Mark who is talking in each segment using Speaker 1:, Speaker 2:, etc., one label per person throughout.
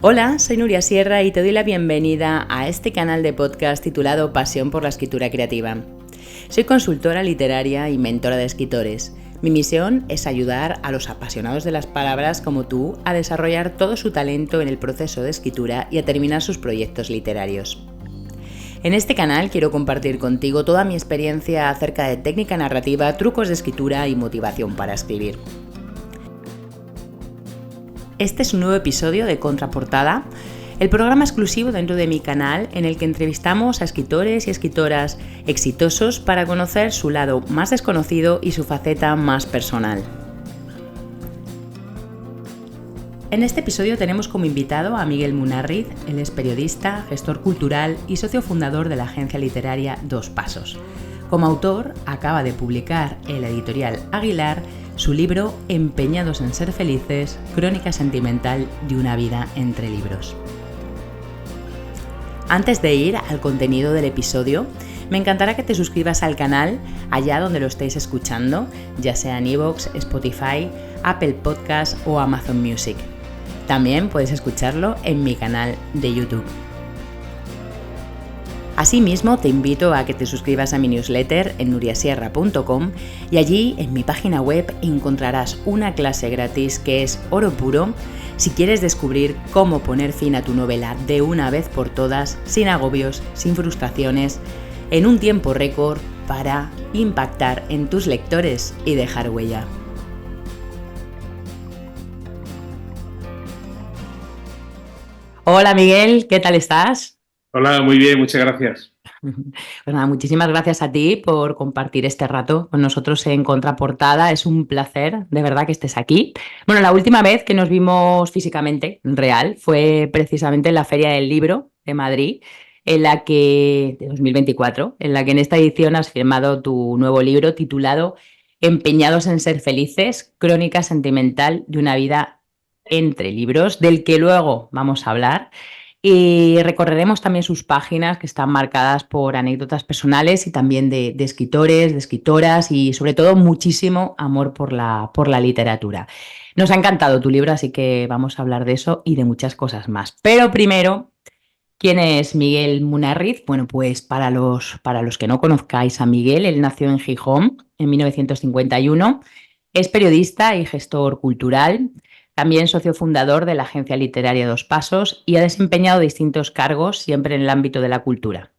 Speaker 1: Hola, soy Nuria Sierra y te doy la bienvenida a este canal de podcast titulado Pasión por la Escritura Creativa. Soy consultora literaria y mentora de escritores. Mi misión es ayudar a los apasionados de las palabras como tú a desarrollar todo su talento en el proceso de escritura y a terminar sus proyectos literarios. En este canal quiero compartir contigo toda mi experiencia acerca de técnica narrativa, trucos de escritura y motivación para escribir. Este es un nuevo episodio de Contraportada, el programa exclusivo dentro de mi canal en el que entrevistamos a escritores y escritoras exitosos para conocer su lado más desconocido y su faceta más personal. En este episodio tenemos como invitado a Miguel Munarriz. Él es periodista, gestor cultural y socio fundador de la agencia literaria Dos Pasos. Como autor, acaba de publicar en la editorial Aguilar su libro Empeñados en ser felices, crónica sentimental de una vida entre libros. Antes de ir al contenido del episodio, me encantará que te suscribas al canal allá donde lo estéis escuchando, ya sea en iVoox, Spotify, Apple Podcasts o Amazon Music. También puedes escucharlo en mi canal de YouTube. Asimismo, te invito a que te suscribas a mi newsletter en nuriasierra.com y allí en mi página web encontrarás una clase gratis que es oro puro si quieres descubrir cómo poner fin a tu novela de una vez por todas, sin agobios, sin frustraciones, en un tiempo récord para impactar en tus lectores y dejar huella. Hola Miguel, ¿qué tal estás?
Speaker 2: Hola, muy bien, muchas gracias.
Speaker 1: Pues nada, muchísimas gracias a ti por compartir este rato con nosotros en Contraportada. Es un placer, de verdad, que estés aquí. Bueno, la última vez que nos vimos físicamente, real, fue precisamente en la Feria del Libro de Madrid, de 2024, en la que en esta edición has firmado tu nuevo libro titulado Empeñados en ser felices, crónica sentimental de una vida entre libros, del que luego vamos a hablar. Y recorreremos también sus páginas que están marcadas por anécdotas personales y también de escritores, de escritoras y sobre todo muchísimo amor por la literatura. Nos ha encantado tu libro, así que vamos a hablar de eso y de muchas cosas más. Pero primero, ¿quién es Miguel Munarriz? Bueno, pues para los que no conozcáis a Miguel, él nació en Gijón en 1951, es periodista y gestor cultural. También socio fundador de la agencia literaria Dos Pasos y ha desempeñado distintos cargos siempre en el ámbito de la cultura.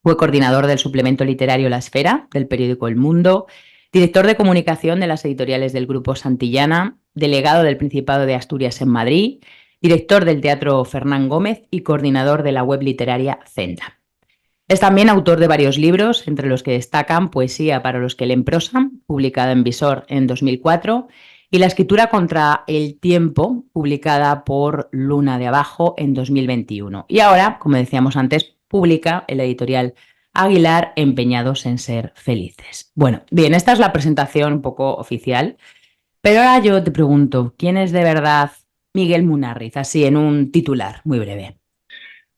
Speaker 1: Fue coordinador del suplemento literario La Esfera, del periódico El Mundo, director de comunicación de las editoriales del Grupo Santillana, delegado del Principado de Asturias en Madrid, director del Teatro Fernán Gómez y coordinador de la web literaria Zenda. Es también autor de varios libros, entre los que destacan Poesía para los que leen prosa, publicada en Visor en 2004, y La escritura contra el tiempo, publicada por Luna de Abajo en 2021. Y ahora, como decíamos antes, publica en la editorial Aguilar Empeñados en ser felices. Bueno, bien, esta es la presentación un poco oficial, pero ahora yo te pregunto, ¿quién es de verdad Miguel Munarriz? Así en un titular muy breve.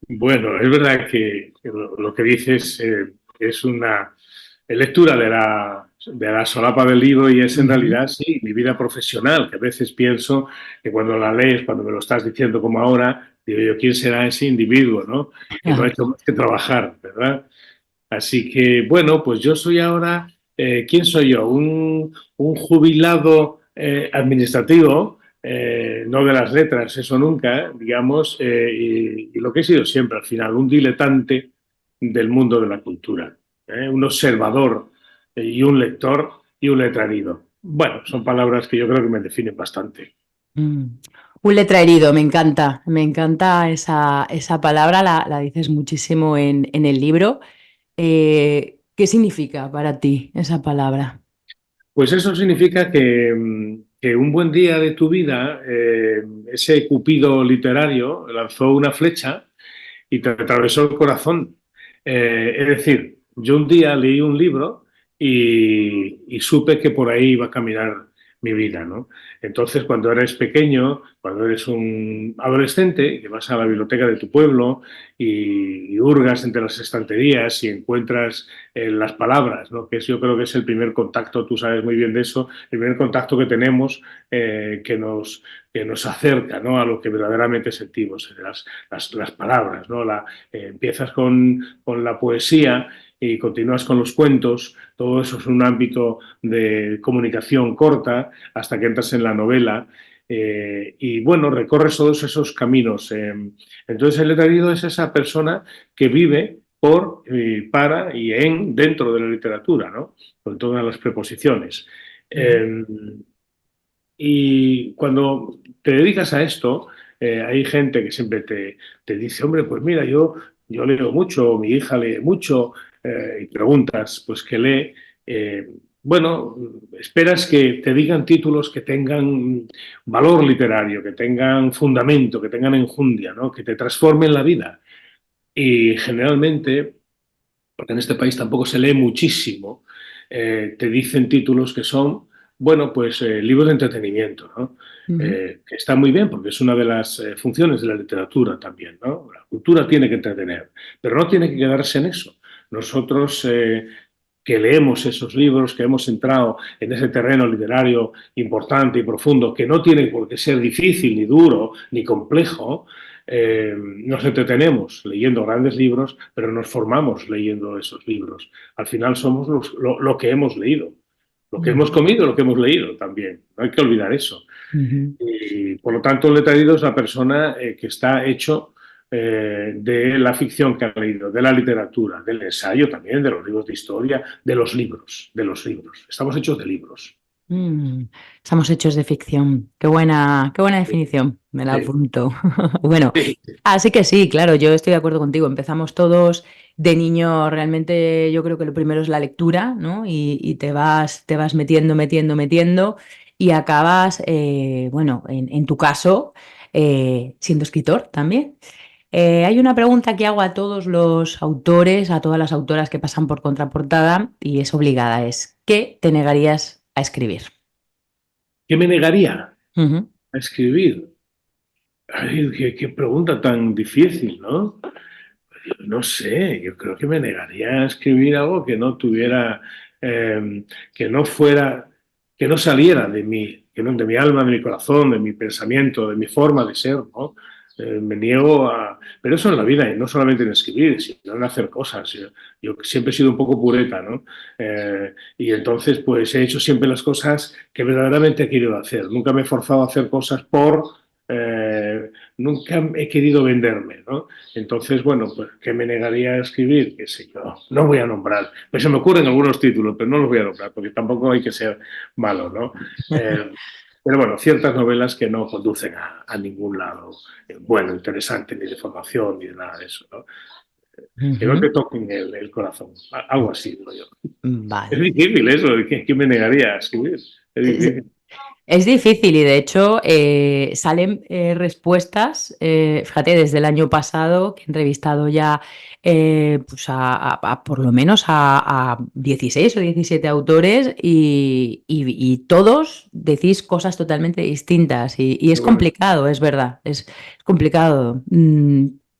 Speaker 2: Bueno, es verdad que lo que dices es una lectura de la solapa del libro y es en
Speaker 1: Ujú.
Speaker 2: realidad, sí, mi vida profesional, que a veces pienso que cuando la lees, cuando me lo estás diciendo como ahora, digo yo, ¿quién será ese individuo, no? Que no ha hecho más que trabajar, ¿verdad? Así que, bueno, pues yo soy ahora, ¿quién soy yo? Un jubilado administrativo, no de las letras, eso nunca, digamos, y lo que he sido siempre al final, un diletante del mundo de la cultura, un observador y un lector y un letrarido. Bueno, son palabras que yo creo que me definen bastante.
Speaker 1: Mm. Un letrerido, me encanta esa palabra, la dices muchísimo en el libro. ¿Qué significa para ti esa palabra?
Speaker 2: Pues eso significa que un buen día de tu vida, ese cupido literario lanzó una flecha y te atravesó el corazón. Es decir, yo un día leí un libro y supe que por ahí iba a caminar mi vida, ¿no? Entonces, cuando eres pequeño, cuando eres un adolescente, que vas a la biblioteca de tu pueblo y hurgas entre las estanterías y encuentras las palabras, ¿no? Que yo creo que es el primer contacto, tú sabes muy bien de eso, el primer contacto que tenemos que nos acerca, ¿no? A lo que verdaderamente sentimos, las palabras, ¿no? Empiezas con la poesía y continúas con los cuentos, todo eso es un ámbito de comunicación corta hasta que entras en la novela y bueno, recorres todos esos caminos. Entonces el letrado es esa persona que vive por, para y dentro de la literatura, ¿no? Con todas las preposiciones. Eh, y cuando te dedicas a esto, hay gente que siempre te dice, hombre, pues mira, yo leo mucho, mi hija lee mucho, y preguntas, pues, ¿qué lee? Eh, bueno, esperas que te digan títulos que tengan valor literario, que tengan fundamento, que tengan enjundia, ¿no? Que te transformen la vida. Y generalmente, porque en este país tampoco se lee muchísimo, te dicen títulos que son, bueno, pues libros de entretenimiento, ¿no?
Speaker 1: Ujú.
Speaker 2: Que está muy bien porque es una de las funciones de la literatura también, ¿no? La cultura tiene que entretener, pero no tiene que quedarse en eso. Nosotros que leemos esos libros, que hemos entrado en ese terreno literario importante y profundo, que no tiene por qué ser difícil, ni duro, ni complejo, nos entretenemos leyendo grandes libros, pero nos formamos leyendo esos libros. Al final somos lo que hemos leído, lo que hemos comido, lo que hemos leído también. No hay que olvidar eso.
Speaker 1: Ujú.
Speaker 2: Y por lo tanto, el letrado es la persona que está hecho de la ficción que ha leído, de la literatura, del ensayo también, de los libros de historia, de los libros, de los libros. Estamos hechos de libros.
Speaker 1: Mm, Estamos hechos de ficción. Qué buena definición. Me la
Speaker 2: Sí,
Speaker 1: apunto. Bueno,
Speaker 2: sí,
Speaker 1: así que sí, claro, yo estoy de acuerdo contigo. Empezamos todos de niño, realmente yo creo que lo primero es la lectura, ¿no? Y te vas metiendo, metiendo, metiendo y acabas, bueno, en tu caso, siendo escritor también. Hay una pregunta que hago a todos los autores, a todas las autoras que pasan por contraportada y es obligada, es ¿qué te negarías a escribir?
Speaker 2: ¿qué me negaría
Speaker 1: Ujú.
Speaker 2: a escribir? Ay, qué pregunta tan difícil, ¿no? No sé, yo creo que me negaría a escribir algo que no tuviera, que no fuera, que no saliera de mí, que no, de mi alma, de mi corazón, de mi pensamiento, de mi forma de ser, ¿no? Me niego a... Pero eso en la vida, y no solamente en escribir, sino en hacer cosas. Yo siempre he sido un poco pureta, ¿no? Y entonces, pues he hecho siempre las cosas que verdaderamente he querido hacer. Nunca me he forzado a hacer cosas por... nunca he querido venderme, ¿no? Entonces, bueno, pues ¿qué me negaría a escribir? Qué sé yo, no voy a nombrar. Pues se me ocurren algunos títulos, pero no los voy a nombrar porque tampoco hay que ser malo, ¿no? Pero bueno, ciertas novelas que no conducen a ningún lado bueno, interesante, ni de formación, ni de nada de eso, ¿no? Que no
Speaker 1: Ujú.
Speaker 2: te toquen el corazón. Algo así, digo yo. Es
Speaker 1: Vale.
Speaker 2: difícil eso, ¿qué me negaría a escribir? Es
Speaker 1: Es,
Speaker 2: difícil.
Speaker 1: es difícil y de hecho salen respuestas, fíjate, desde el año pasado que he entrevistado ya pues por lo menos a 16 o 17 autores y todos decís cosas totalmente distintas y es
Speaker 2: Bueno,
Speaker 1: complicado, es verdad, es complicado.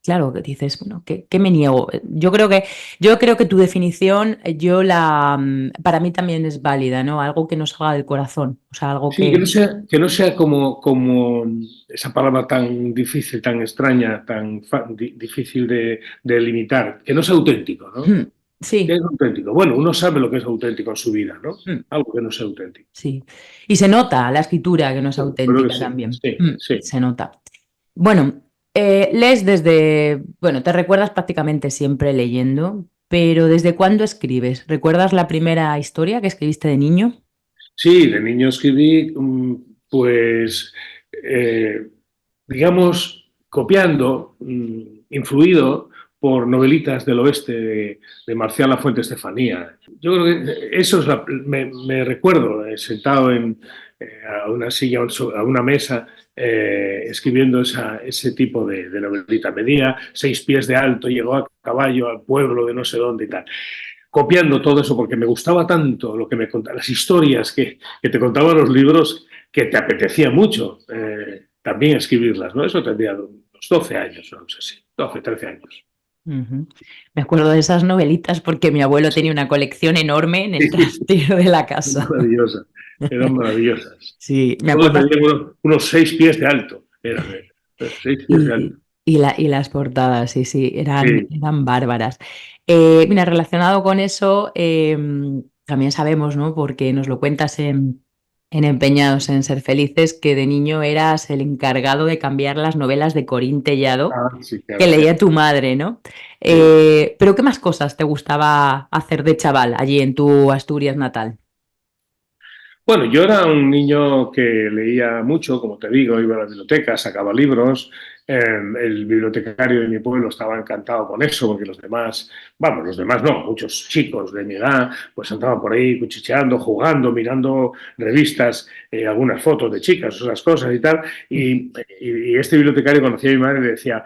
Speaker 1: Claro, que dices, bueno, ¿qué me niego? Yo creo que tu definición, para mí también es válida, ¿no? Algo que no salga del corazón, o sea, algo
Speaker 2: sí, que no sea como esa palabra tan difícil, tan extraña, difícil de limitar, que no sea auténtico, ¿no?
Speaker 1: Hmm,
Speaker 2: ¿Qué
Speaker 1: sí,
Speaker 2: es auténtico? Bueno, uno sabe lo que es auténtico en su vida, ¿no?
Speaker 1: hmm,
Speaker 2: Algo que no sea auténtico.
Speaker 1: sí. Y se nota la escritura que no es
Speaker 2: Yo creo que
Speaker 1: auténtica
Speaker 2: sí,
Speaker 1: también.
Speaker 2: sí, sí.
Speaker 1: Se nota. Bueno, lees bueno, te recuerdas prácticamente siempre leyendo, pero ¿desde cuándo escribes? ¿Recuerdas la primera historia que escribiste de niño?
Speaker 2: Sí, de niño escribí, pues, eh, digamos, copiando, influido por novelitas del oeste de Marcial Lafuente Estefanía. Yo creo que eso es me recuerdo sentado a una silla, a una mesa, escribiendo ese tipo de novelita. Medía 6 pies de alto, llegó a caballo al pueblo de no sé dónde y tal. copiando todo eso porque me gustaba tanto lo que me contaban, las historias que te contaban los libros, que te apetecía mucho también escribirlas, ¿no? Eso tendría unos 12 años, no sé si, 12, 13 años.
Speaker 1: Ujú. Me acuerdo de esas novelitas porque mi abuelo tenía una colección enorme en el
Speaker 2: Sí,
Speaker 1: trastero de la casa.
Speaker 2: maravillosas, eran maravillosas.
Speaker 1: Sí, me
Speaker 2: Todos
Speaker 1: acuerdo.
Speaker 2: medían unos 6 pies de alto, eran 6 pies de alto.
Speaker 1: Y las portadas, sí, sí,
Speaker 2: Sí.
Speaker 1: eran bárbaras. Mira, relacionado con eso, también sabemos, ¿no? Porque nos lo cuentas en Empeñados en Ser Felices, que de niño eras el encargado de cambiar las novelas de Corín Tellado,
Speaker 2: Ah, sí,
Speaker 1: que
Speaker 2: claro,
Speaker 1: leía
Speaker 2: cierto.
Speaker 1: tu madre, ¿no?
Speaker 2: Sí.
Speaker 1: Pero ¿qué más cosas te gustaba hacer de chaval allí en tu Asturias natal?
Speaker 2: Bueno, yo era un niño que leía mucho, como te digo, iba a la biblioteca, sacaba libros. El bibliotecario de mi pueblo estaba encantado con eso, porque los demás, vamos, los demás no, muchos chicos de mi edad, pues andaban por ahí cuchicheando, jugando, mirando revistas, algunas fotos de chicas, esas cosas y tal. Y este bibliotecario conocía a mi madre y le decía,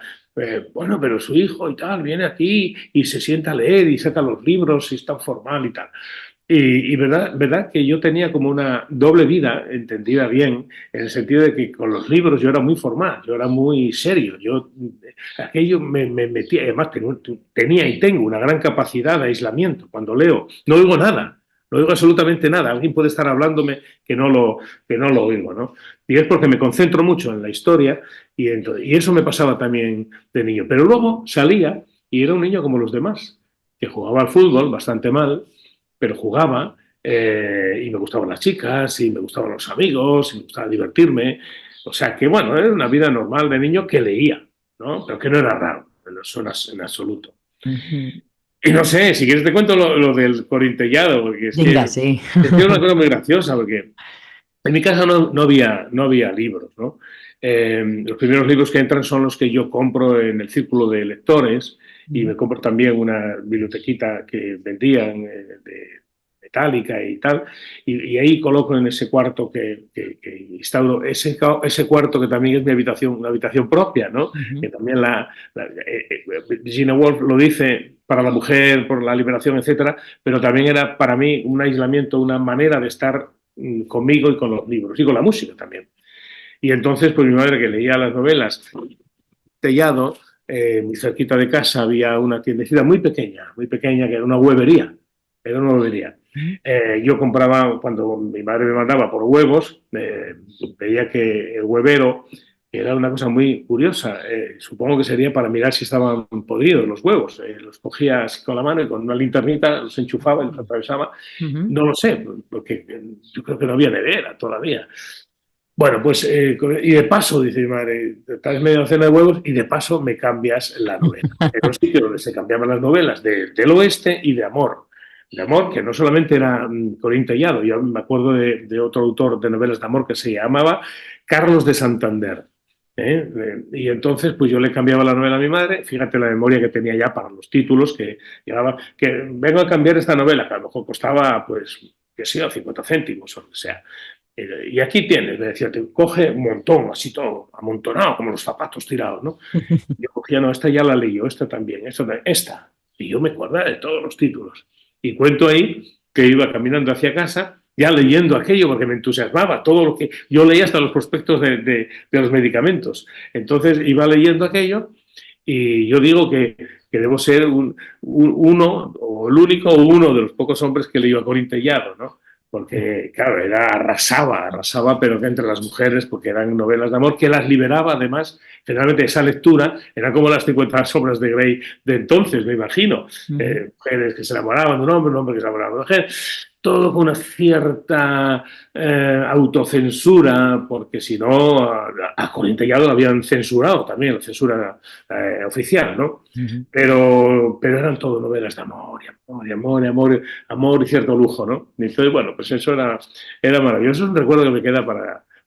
Speaker 2: bueno, pero su hijo y tal viene aquí y se sienta a leer y saca los libros y es tan formal y tal. Y verdad que yo tenía como una doble vida entendida bien, en el sentido de que con los libros yo era muy formal, yo era muy serio, yo aquello me metía, además tenía y tengo una gran capacidad de aislamiento. Cuando leo, no oigo nada, no oigo absolutamente nada. Alguien puede estar hablándome que no lo oigo, ¿no? Y es porque me concentro mucho en la historia y eso me pasaba también de niño. Pero luego salía y era un niño como los demás, que jugaba al fútbol bastante mal, pero jugaba y me gustaban las chicas y me gustaban los amigos y me gustaba divertirme. O sea que, bueno, era una vida normal de niño que leía, ¿no? Pero que no era raro, eso en absoluto.
Speaker 1: Ujú.
Speaker 2: Y no sé, si quieres te cuento lo del corintellado, porque
Speaker 1: Venga, sí.
Speaker 2: es que es una cosa muy graciosa, porque en mi casa no había libros, ¿no? Los primeros libros que entran son los que yo compro en el círculo de lectores y me compro también una bibliotequita que vendían de metálica y tal, y ahí coloco en ese cuarto que instauro, ese cuarto que también es mi habitación, una habitación propia, ¿no?
Speaker 1: Ujú.
Speaker 2: Que también Virginia Woolf lo dice para la mujer, por la liberación, etcétera, pero también era para mí un aislamiento, una manera de estar conmigo y con los libros y con la música también. Y entonces, pues mi madre que leía las novelas, Tellado, muy cerquita de casa había una tiendecita muy pequeña, que era una huevería. Era una huevería. Yo compraba, cuando mi madre me mandaba por huevos, veía que el huevero era una cosa muy curiosa. Supongo que sería para mirar si estaban podridos los huevos. Los cogía así con la mano y con una linternita los enchufaba y los atravesaba.
Speaker 1: Ujú.
Speaker 2: No lo sé, porque yo creo que no había nevera todavía. Bueno, pues, y de paso, dice mi madre, traes media docena de huevos y de paso me cambias la novela. Era un sitio donde se cambiaban las novelas del oeste y de amor. De amor, que no solamente era Corín Tellado, yo me acuerdo de otro autor de novelas de amor que se llamaba Carlos de Santander. Y entonces, pues yo le cambiaba la novela a mi madre, fíjate la memoria que tenía ya para los títulos, que llegaba, que vengo a cambiar esta novela, que a lo mejor costaba, pues, que sea, 50 céntimos o lo que sea. Y aquí tienes, me decía, te coge un montón, así todo, amontonado, como los zapatos tirados, ¿no? Yo cogía, no, esta ya la leí yo, esta también, esta. Y yo me acuerdo de todos los títulos. Y cuento ahí que iba caminando hacia casa, ya leyendo aquello, porque me entusiasmaba todo lo que... Yo leía hasta los prospectos de los medicamentos. Entonces iba leyendo aquello y yo digo que debo ser uno, o el único, o uno de los pocos hombres que le iba corintellado, ¿no? Porque, claro, arrasaba, pero que entre las mujeres, porque eran novelas de amor, que las liberaba además, generalmente esa lectura, era como las 50 sombras de Grey de entonces, me imagino,
Speaker 1: Ujú.
Speaker 2: mujeres que se enamoraban de un hombre que se enamoraba de una mujer, todo con una cierta autocensura, porque si no, a Corintellado lo habían censurado también, la censura oficial, ¿no?
Speaker 1: Ujú.
Speaker 2: Pero eran todo novelas de amor, amor y cierto lujo, ¿no? Y entonces, bueno, pues eso era maravilloso, es un recuerdo que me queda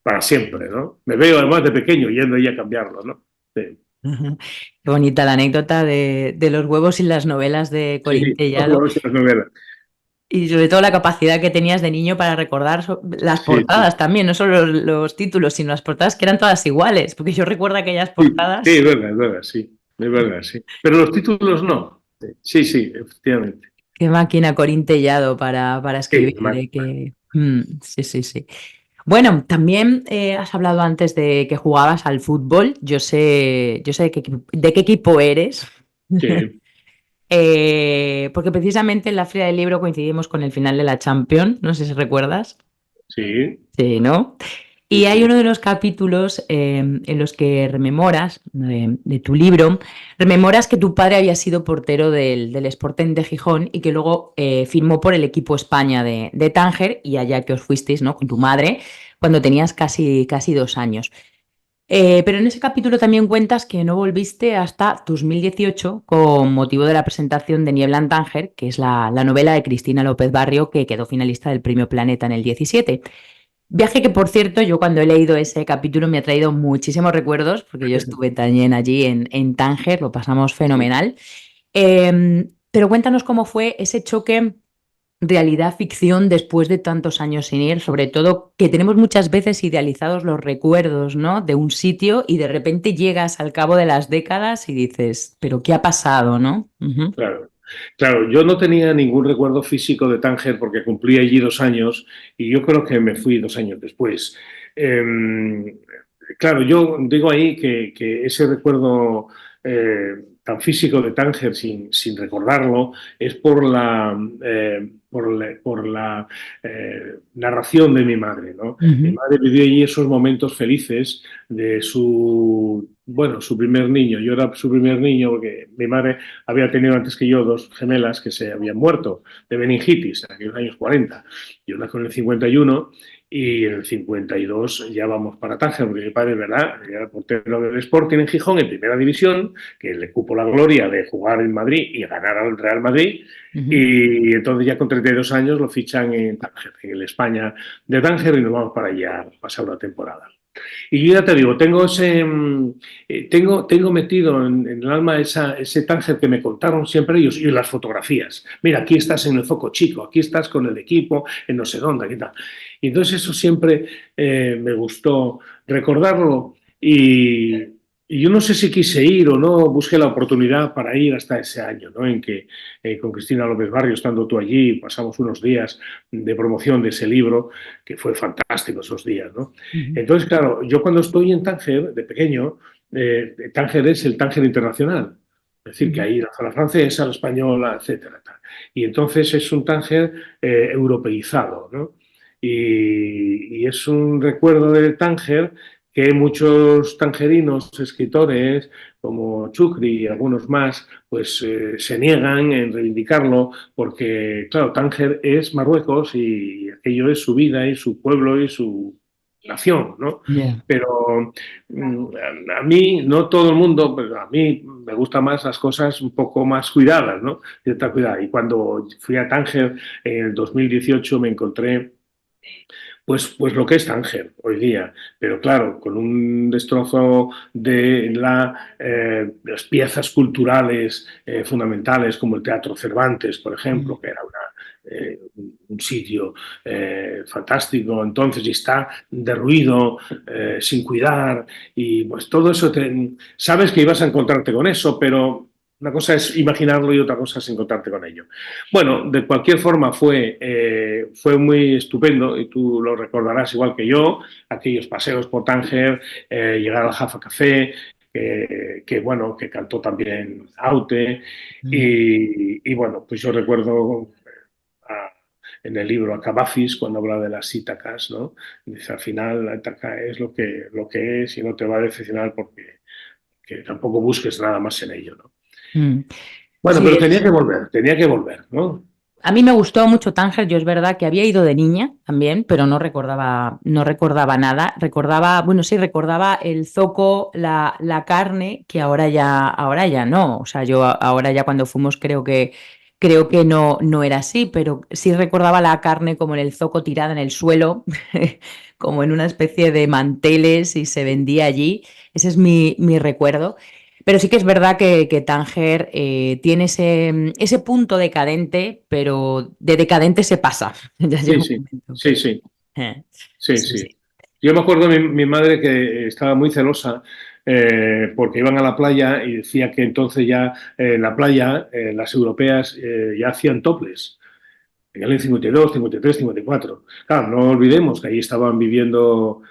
Speaker 2: para siempre, ¿no? Me veo además de pequeño yendo ahí a cambiarlo, ¿no? Sí,
Speaker 1: Ujú. Qué bonita la anécdota de los huevos y las novelas de Corín
Speaker 2: sí, los
Speaker 1: Tellado
Speaker 2: juegos y las novelas.
Speaker 1: y sobre todo la capacidad que tenías de niño para recordar las
Speaker 2: Sí, sí,
Speaker 1: portadas también, no solo los títulos, sino las portadas que eran todas iguales, porque yo recuerdo aquellas
Speaker 2: sí,
Speaker 1: portadas.
Speaker 2: es verdad, sí, es verdad, sí. Pero los títulos no. Sí, sí, efectivamente.
Speaker 1: qué máquina Corín Tellado para
Speaker 2: Sí,
Speaker 1: escribir, sí, sí, sí. Bueno, también has hablado antes de que jugabas al fútbol. Yo sé de qué equipo eres.
Speaker 2: sí,
Speaker 1: Porque precisamente en la Feria del Libro coincidimos con el final de la Champions, no sé si recuerdas.
Speaker 2: sí,
Speaker 1: Sí, ¿no?
Speaker 2: sí,
Speaker 1: Y hay
Speaker 2: sí.
Speaker 1: uno de los capítulos en los que rememoras, de tu libro, rememoras que tu padre había sido portero del Sporting de Gijón y que luego firmó por el equipo España de Tánger y allá que os fuisteis, ¿no? Con tu madre, cuando tenías casi 2 años. Pero en ese capítulo también cuentas que no volviste hasta 2018 con motivo de la presentación de Niebla en Tánger, que es la novela de Cristina López Barrio que quedó finalista del Premio Planeta en el 17. Viaje que, por cierto, yo cuando he leído ese capítulo me ha traído muchísimos recuerdos, porque yo estuve también allí en Tánger, lo pasamos fenomenal. Pero cuéntanos cómo fue ese choque realidad-ficción después de tantos años sin ir, sobre todo que tenemos muchas veces idealizados los recuerdos, ¿no? De un sitio y de repente llegas al cabo de las décadas y dices, ¿pero qué ha pasado, no? Ujú.
Speaker 2: Claro, claro, yo no tenía ningún recuerdo físico de Tánger porque cumplí allí 2 años y yo creo que me fui 2 años después. Eh, claro, yo digo ahí que ese recuerdo tan físico de Tánger sin recordarlo es por la narración de mi madre, ¿no? Mi
Speaker 1: Ujú.
Speaker 2: madre vivió allí esos momentos felices de su primer niño. Yo era su primer niño porque mi madre había tenido antes que yo dos gemelas que se habían muerto de meningitis en aquellos años 40. Yo nací en el 51 y en el 52 ya vamos para Tánger, porque mi padre, ¿verdad?, era portero del Sporting en Gijón, en primera división, que le cupo la gloria de jugar en Madrid y ganar al Real Madrid.
Speaker 1: Ujú.
Speaker 2: Y entonces ya con 32 años lo fichan en Tánger, en el España de Tánger, y nos vamos para allá a pasar una temporada. Y yo ya te digo, tengo metido en el alma ese Tánger que me contaron siempre ellos y las fotografías. Mira, aquí estás en el Foco Chico, aquí estás con el equipo, en no sé dónde, aquí tal. Y entonces eso siempre me gustó recordarlo y yo no sé si quise ir o no, busqué la oportunidad para ir hasta ese año, ¿no? En que con Cristina López Barrio, estando tú allí, pasamos unos días de promoción de ese libro, que fue fantástico esos días, ¿no?
Speaker 1: Ujú.
Speaker 2: Entonces, claro, yo cuando estoy en Tánger, de pequeño, Tánger es el Tánger internacional. Es decir, que
Speaker 1: Ujú.
Speaker 2: hay la zona francesa, la española, etcétera. Tal. Y entonces es un Tánger europeizado, ¿no? Y es un recuerdo de Tánger que muchos tangerinos, escritores como Chucri y algunos más, pues se niegan en reivindicarlo porque, claro, Tánger es Marruecos y aquello es su vida y su pueblo y su nación, ¿no?
Speaker 1: Ya.
Speaker 2: Pero mm, a mí, no todo el mundo, pero a mí me gustan más las cosas un poco más cuidadas, ¿no? Cierta cuidado. Y cuando fui a Tánger en el 2018 me encontré pues lo que es Tánger hoy día, pero claro, con un destrozo de las piezas culturales fundamentales como el Teatro Cervantes, por ejemplo, que era un sitio fantástico entonces y está derruido, sin cuidar, y pues todo eso, sabes que ibas a encontrarte con eso, pero una cosa es imaginarlo y otra cosa es encontrarte con ello. Bueno, de cualquier forma fue muy estupendo y tú lo recordarás igual que yo, aquellos paseos por Tánger, llegar al Jaffa Café, bueno, que cantó también Aute
Speaker 1: Mm.
Speaker 2: y bueno, pues yo recuerdo a- en el libro a Cavafis cuando habla de las Ítacas, ¿no? Dice, al final la Ítaca es lo que es y no te va a decepcionar porque que tampoco busques nada más en ello, ¿no?
Speaker 1: Mm.
Speaker 2: Bueno,
Speaker 1: Sí,
Speaker 2: pero tenía que volver, ¿no?
Speaker 1: a mí me gustó mucho Tánger, yo es verdad que había ido de niña también, pero no recordaba nada. Recordaba, bueno, sí, recordaba el zoco, la carne, que ahora ya no. O sea, yo ahora ya cuando fuimos creo que no era así, pero sí recordaba la carne como en el zoco tirada en el suelo, como en una especie de manteles y se vendía allí. Ese es mi recuerdo. Pero sí que es verdad que Tánger tiene ese punto decadente, pero de decadente se pasa. Ya
Speaker 2: Sí,
Speaker 1: llega un
Speaker 2: sí,
Speaker 1: momento
Speaker 2: sí,
Speaker 1: que...
Speaker 2: sí,
Speaker 1: eh,
Speaker 2: sí,
Speaker 1: sí,
Speaker 2: sí.
Speaker 1: sí.
Speaker 2: Yo me acuerdo de mi madre que estaba muy celosa. porque iban a la playa y decía que entonces ya en la playa las europeas ya hacían topless. En el año 52, 53, 54. Claro, no olvidemos que ahí estaban viviendo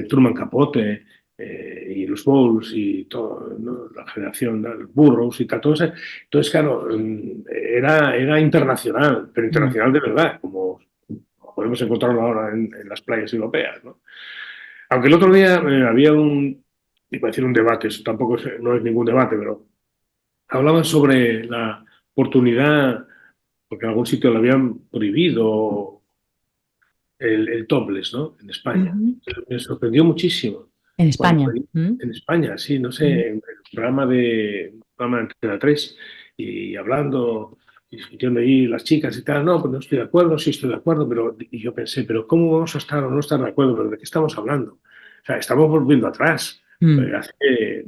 Speaker 2: Truman Capote y los Bowles y todo, ¿no? La generación de Burroughs y tal. Todo eso. Entonces, claro, era internacional, pero
Speaker 1: Mm.
Speaker 2: internacional de verdad, como podemos encontrarlo ahora en las playas europeas, ¿no? Aunque el otro día había iba a decir un debate, eso tampoco no es ningún debate, pero hablaban sobre la oportunidad, porque en algún sitio lo habían prohibido el topless, ¿no? En España.
Speaker 1: Ujú.
Speaker 2: Me sorprendió muchísimo.
Speaker 1: En
Speaker 2: Cuando
Speaker 1: España. ¿Mm?
Speaker 2: en España, sí, no
Speaker 1: Mm.
Speaker 2: sé, en el programa de Antena 3, y hablando, y discutiendo ahí las chicas y tal, no, pues no estoy de acuerdo, sí estoy de acuerdo, pero y yo pensé, pero ¿cómo vamos a estar o no estar de acuerdo? ¿Pero de qué estamos hablando? O sea, estamos volviendo atrás.
Speaker 1: Mm.
Speaker 2: Hace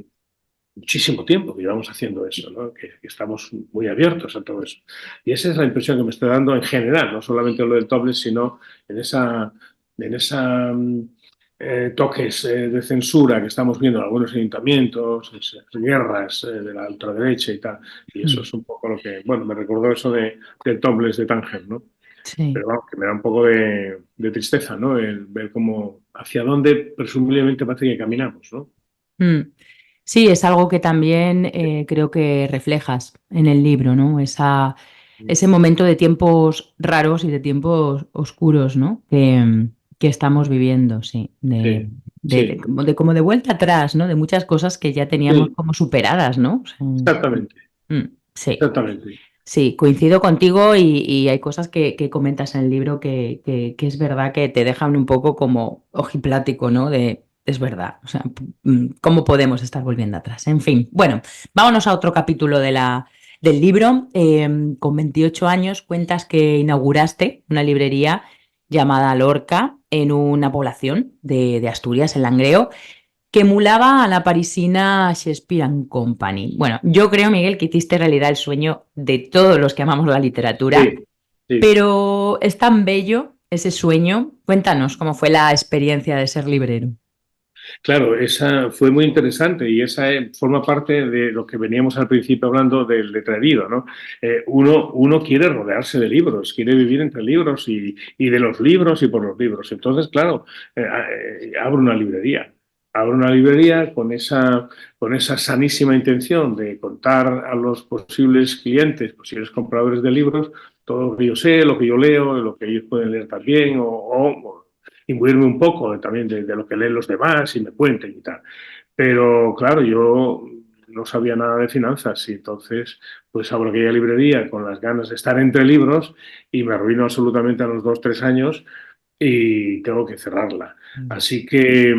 Speaker 2: muchísimo tiempo que llevamos haciendo eso, ¿no? Que estamos muy abiertos a todo eso. Y esa es la impresión que me está dando en general, no solamente lo del topless, sino en esa toques de censura que estamos viendo en algunos ayuntamientos, esas guerras de la ultraderecha y tal. Y eso
Speaker 1: Mm.
Speaker 2: es un poco lo que, bueno, me recordó eso del topless de Tánger, ¿no?
Speaker 1: Sí.
Speaker 2: Pero vamos, que me da un poco de tristeza, ¿no? El ver cómo, hacia dónde presumiblemente parece que caminamos, ¿no?
Speaker 1: Mm. Sí, es algo que también creo que reflejas en el libro, ¿no? Ese momento de tiempos raros y de tiempos oscuros, ¿no? Que estamos viviendo, sí.
Speaker 2: Sí, sí,
Speaker 1: Como de vuelta atrás, ¿no? De muchas cosas que ya teníamos
Speaker 2: sí,
Speaker 1: como superadas, ¿no? O sea,
Speaker 2: exactamente.
Speaker 1: sí.
Speaker 2: Exactamente.
Speaker 1: Sí, coincido contigo y hay cosas que comentas en el libro que es verdad que te dejan un poco como ojiplático, ¿no? Es verdad, o sea, ¿cómo podemos estar volviendo atrás? En fin, bueno, vámonos a otro capítulo del libro. Con 28 años cuentas que inauguraste una librería llamada Lorca en una población de Asturias, en Langreo, que emulaba a la parisina Shakespeare and Company. Bueno, yo creo, Miguel, que hiciste realidad el sueño de todos los que amamos la literatura,
Speaker 2: Sí, sí.
Speaker 1: pero es tan bello ese sueño. Cuéntanos cómo fue la experiencia de ser librero.
Speaker 2: Claro, esa fue muy interesante y esa forma parte de lo que veníamos al principio hablando del letrerido, ¿no? Uno quiere rodearse de libros, quiere vivir entre libros y de los libros y por los libros. Entonces, claro, abro una librería. Abro una librería con esa sanísima intención de contar a los posibles clientes, posibles compradores de libros, todo lo que yo sé, lo que yo leo, lo que ellos pueden leer también, o imbuirme un poco también de lo que leen los demás y me cuenten y tal. Pero claro, yo no sabía nada de finanzas y entonces pues abro aquella librería con las ganas de estar entre libros y me arruino absolutamente a los 2, 3 años y tengo que cerrarla.
Speaker 1: Mm.
Speaker 2: Así que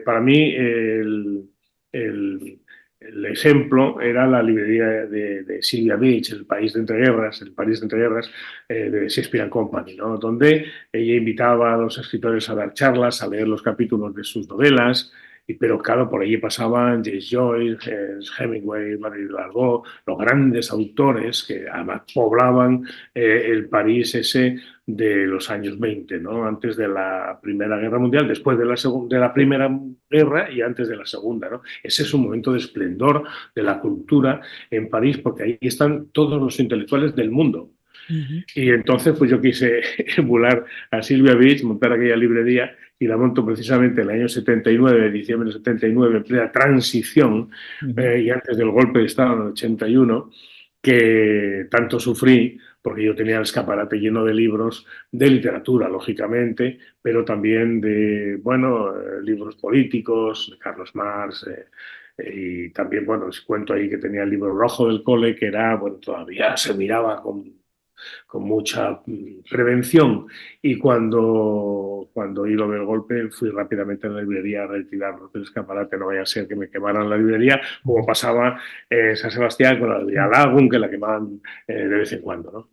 Speaker 2: para mí el- el ejemplo era la librería de Silvia Beach, El País de Entreguerras, El París de Entreguerras, de Shakespeare and Company, ¿no? Donde ella invitaba a los escritores a dar charlas, a leer los capítulos de sus novelas, pero claro, por allí pasaban James Joyce, Hemingway, Marie Laveau, los grandes autores que además poblaban el París ese de los años 20, ¿no? Antes de la Primera Guerra Mundial, después de la Primera Guerra y antes de la Segunda, ¿no? Ese es un momento de esplendor de la cultura en París, porque ahí están todos los intelectuales del mundo.
Speaker 1: Ujú.
Speaker 2: Y entonces, pues yo quise emular a Silvia Beach, montar aquella librería y la monto precisamente en el año 79, diciembre de 79, en plena transición
Speaker 1: Ujú.
Speaker 2: y antes del golpe de Estado en el 81, que tanto sufrí porque yo tenía el escaparate lleno de libros de literatura, lógicamente, pero también de, bueno, libros políticos, de Carlos Marx, y también, bueno, os cuento ahí que tenía el libro rojo del cole, que era, bueno, todavía se miraba con mucha prevención. Y cuando oí lo del golpe, fui rápidamente a la librería a retirarlo del escaparate, no vaya a ser que me quemaran la librería, como pasaba en San Sebastián con la librería Lagún, que la quemaban de vez en cuando, ¿no?
Speaker 1: Ujú.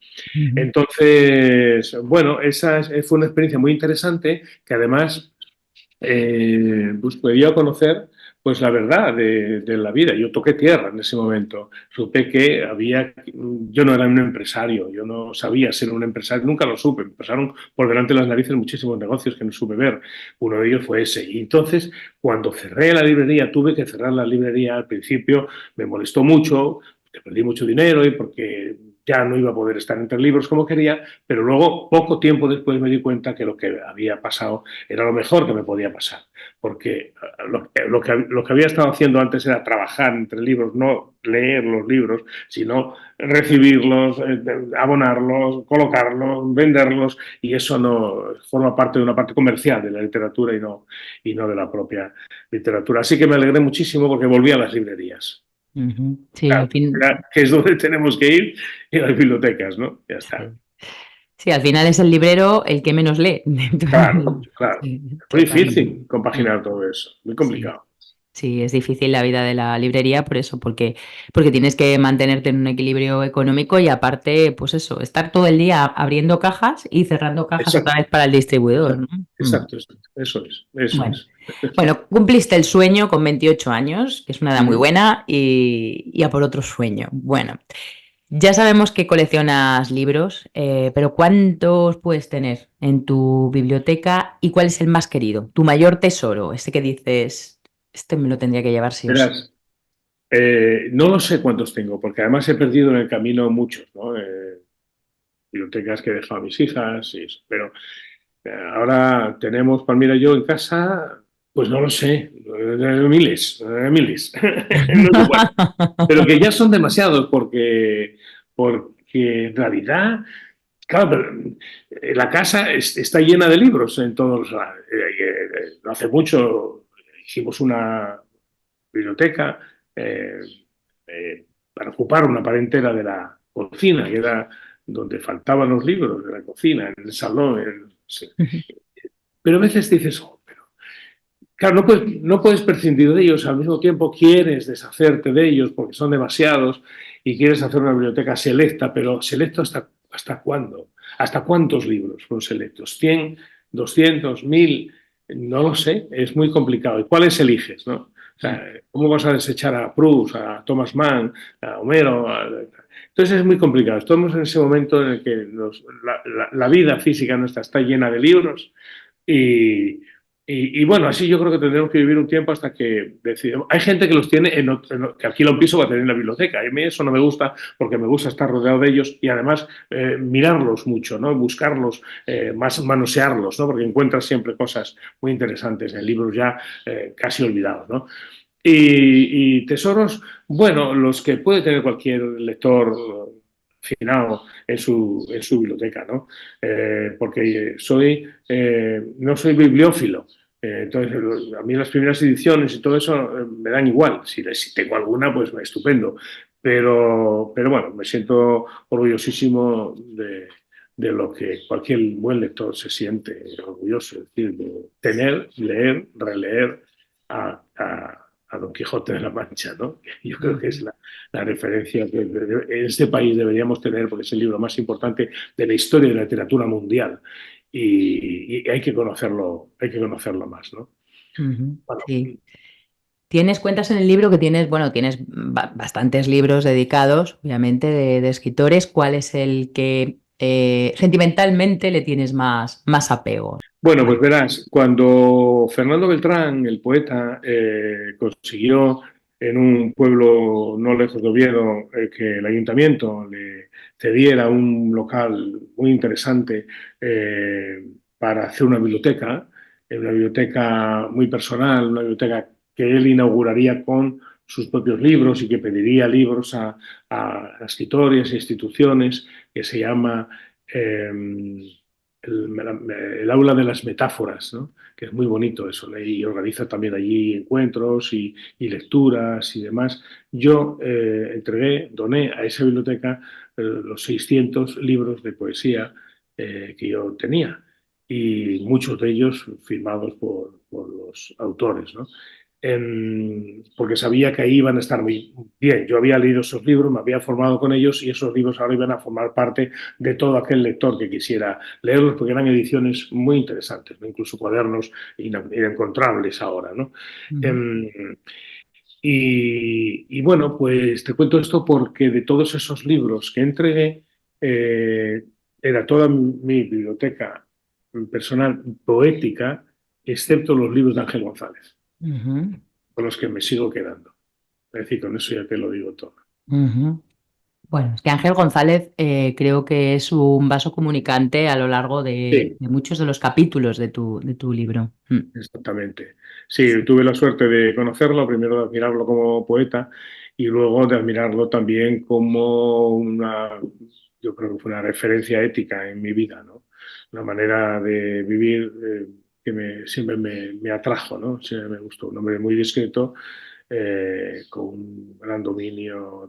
Speaker 2: Entonces, bueno, esa fue una experiencia muy interesante que además pues podía conocer Pues la verdad de la vida, yo toqué tierra en ese momento. Supe que yo no era un empresario, yo no sabía ser un empresario, nunca lo supe. Me pasaron por delante de las narices muchísimos negocios que no supe ver. Uno de ellos fue ese. Y entonces, cuando cerré la librería, tuve que cerrar la librería al principio, me molestó mucho, porque perdí mucho dinero y porque ya no iba a poder estar entre libros como quería, pero luego, poco tiempo después, me di cuenta que lo que había pasado era lo mejor que me podía pasar, porque lo que había estado haciendo antes era trabajar entre libros, no leer los libros, sino recibirlos, abonarlos, colocarlos, venderlos, y eso no forma parte de una parte comercial de la literatura y no de la propia literatura. Así que me alegré muchísimo porque volví a las librerías.
Speaker 1: Sí,
Speaker 2: Claro,
Speaker 1: al fin.
Speaker 2: que es donde tenemos que ir, y a las bibliotecas, ¿no? Ya está.
Speaker 1: Sí. Sí, al final es el librero el que menos lee.
Speaker 2: Claro, claro.
Speaker 1: Sí,
Speaker 2: Es muy
Speaker 1: totalmente.
Speaker 2: difícil compaginar todo eso, muy
Speaker 1: Sí.
Speaker 2: complicado.
Speaker 1: Sí, es difícil la vida de la librería por eso, porque tienes que mantenerte en un equilibrio económico y aparte, pues eso, estar todo el día abriendo cajas y cerrando cajas otra
Speaker 2: Exacto,
Speaker 1: vez para el distribuidor,
Speaker 2: exacto,
Speaker 1: ¿no?
Speaker 2: exacto, exacto. Eso es, eso
Speaker 1: Bueno,
Speaker 2: es.
Speaker 1: bueno, cumpliste el sueño con 28 años, que es una edad muy
Speaker 2: Mm.
Speaker 1: buena, y a por otro sueño. Bueno, ya sabemos que coleccionas libros, pero ¿cuántos puedes tener en tu biblioteca y cuál es el más querido? Tu mayor tesoro, ese que dices, este me lo tendría que llevar sí o sí.
Speaker 2: Verás, no lo sé cuántos tengo, porque además he perdido en el camino muchos, ¿no? Bibliotecas que he dejado a mis hijas y eso. Pero ahora tenemos, Palmira y yo en casa, pues no lo sé, miles, miles. No sé cuántos. Pero que ya son demasiados porque en realidad, claro, pero, la casa está llena de libros en todos. Hace mucho hicimos una biblioteca eh, para ocupar una pared entera de la cocina, que era donde faltaban los libros de la cocina, en el salón. Sí. Pero a veces dices, oh, pero claro, no puedes prescindir de ellos, al mismo tiempo quieres deshacerte de ellos porque son demasiados y quieres hacer una biblioteca selecta, pero ¿selecto hasta cuándo? ¿Hasta cuántos libros son selectos? ¿100, 200, 1000? No lo sé, es muy complicado. ¿Y cuáles eliges, no? O sea, ¿cómo vas a desechar a Proust, a Thomas Mann, a Homero? Entonces es muy complicado. Estamos en ese momento en el que la vida física nuestra está llena de libros y, y bueno, así yo creo que tendremos que vivir un tiempo hasta que decidamos. Hay gente que los tiene, que alquila un piso para tener en la biblioteca. A mí eso no me gusta porque me gusta estar rodeado de ellos y además mirarlos mucho, ¿no? Buscarlos, más manosearlos, ¿no? Porque encuentras siempre cosas muy interesantes en libros ya casi olvidados, ¿no? Y tesoros, bueno, los que puede tener cualquier lector finado en su biblioteca, ¿no? Porque no soy bibliófilo. Entonces, a mí las primeras ediciones y todo eso me dan igual. Si tengo alguna, pues estupendo. Pero bueno, me siento orgullosísimo de lo que cualquier buen lector se siente orgulloso, es decir, de tener, leer, releer a Don Quijote de la Mancha, ¿no? Yo creo que es la referencia que en este país deberíamos tener, porque es el libro más importante de la historia de la literatura mundial y hay que conocerlo más, ¿no? Bueno,
Speaker 1: Sí. Tienes cuentas en el libro que tienes, bueno, tienes bastantes libros dedicados, obviamente, de escritores. ¿Cuál es el que sentimentalmente le tienes más apego?
Speaker 2: bueno, pues verás, cuando Fernando Beltrán, el poeta, consiguió en un pueblo no lejos de Oviedo que el ayuntamiento le cediera un local muy interesante para hacer una biblioteca muy personal, una biblioteca que él inauguraría con sus propios libros y que pediría libros a escritores e instituciones, que se llama el aula de las metáforas, ¿no? Que es muy bonito eso, ¿no? Y organiza también allí encuentros y lecturas y demás. Yo doné a esa biblioteca los 600 libros de poesía que yo tenía y muchos de ellos firmados por los autores, ¿no? porque sabía que ahí iban a estar muy bien. Yo había leído esos libros, me había formado con ellos y esos libros ahora iban a formar parte de todo aquel lector que quisiera leerlos, porque eran ediciones muy interesantes, ¿no? Incluso cuadernos inencontrables ahora, ¿no?
Speaker 1: Ujú,
Speaker 2: Em, y bueno, pues te cuento esto porque de todos esos libros que entregué, eh, era toda mi biblioteca personal poética, excepto los libros de Ángel González,
Speaker 1: ujú,
Speaker 2: con los que me sigo quedando. Es decir, con eso ya te lo digo todo.
Speaker 1: ujú. Bueno, es que Ángel González creo que es un vaso comunicante a lo largo
Speaker 2: Sí,
Speaker 1: de muchos de los capítulos de tu libro. Mm.
Speaker 2: exactamente. Sí, tuve la suerte de conocerlo, primero de admirarlo como poeta y luego de admirarlo también como yo creo que fue una referencia ética en mi vida, ¿no? Una manera de vivir que siempre me atrajo, ¿no? Siempre me gustó. Un hombre muy discreto, con un gran dominio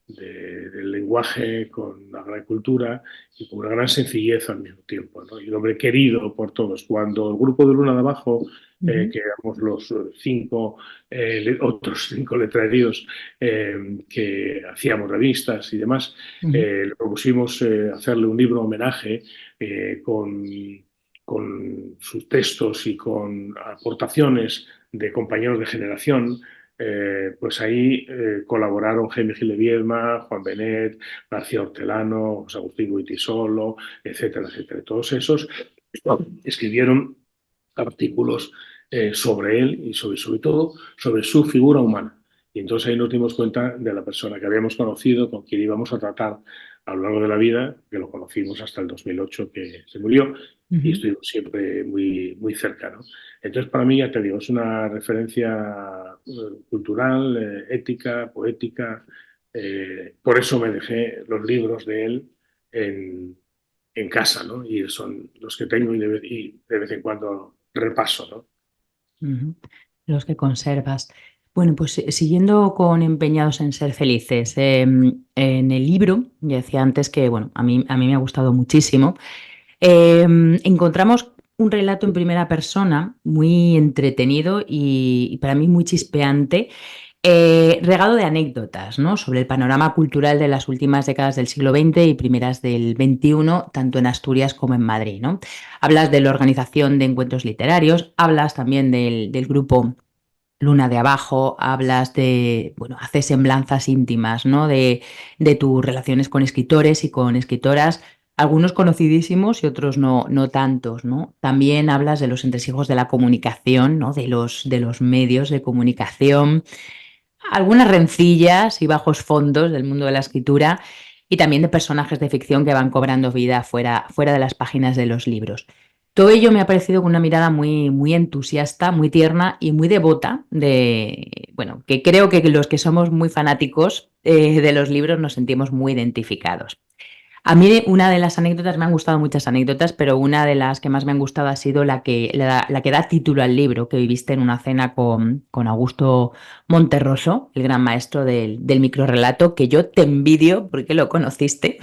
Speaker 2: del lenguaje, con una gran cultura y con una gran sencillez al mismo tiempo, ¿no? Y un hombre querido por todos. Cuando el grupo de Luna de Abajo,
Speaker 1: Ujú,
Speaker 2: que éramos los cinco, otros cinco letrados que hacíamos revistas y demás,
Speaker 1: ujú,
Speaker 2: le propusimos hacerle un libro homenaje con sus textos y con aportaciones de compañeros de generación. Pues ahí colaboraron Jaime Gil de Viedma, Juan Benet, García Hortelano, José Agustín Goytisolo, etcétera, etcétera. Todos esos escribieron artículos sobre él y sobre todo sobre su figura humana. Y entonces ahí nos dimos cuenta de la persona que habíamos conocido, con quien íbamos a tratar a lo largo de la vida, que lo conocimos hasta el 2008 que se murió y
Speaker 1: ujú,
Speaker 2: estuvimos siempre muy, muy cerca, ¿no? Entonces, para mí, ya te digo, es una referencia cultural, ética, poética. Por eso me dejé los libros de él en, en casa, ¿no? Y son los que tengo y de vez en cuando repaso, ¿no?
Speaker 1: ujú. Los que conservas. Bueno, pues siguiendo con Empeñados en ser felices, en el libro, ya decía antes que, bueno, a mí me ha gustado muchísimo. Encontramos un relato en primera persona muy entretenido y para mí muy chispeante, regado de anécdotas, ¿no? Sobre el panorama cultural de las últimas décadas del siglo XX y primeras del XXI, tanto en Asturias como en Madrid, ¿no? Hablas de la organización de encuentros literarios, hablas también del grupo Luna de Abajo, hablas de, bueno, haces semblanzas íntimas, ¿no? De tus relaciones con escritores y con escritoras, algunos conocidísimos y otros no tantos, ¿no? También hablas de los entresijos de la comunicación, ¿no? De los medios de comunicación, algunas rencillas y bajos fondos del mundo de la escritura y también de personajes de ficción que van cobrando vida fuera de las páginas de los libros. Todo ello me ha parecido con una mirada muy entusiasta, muy tierna y muy devota bueno, que creo que los que somos muy fanáticos de los libros nos sentimos muy identificados. A mí una de las anécdotas, me han gustado muchas anécdotas, pero una de las que más me han gustado ha sido la que da título al libro, que viviste en una cena con Augusto Monterroso, el gran maestro del microrrelato, que yo te envidio porque lo conociste.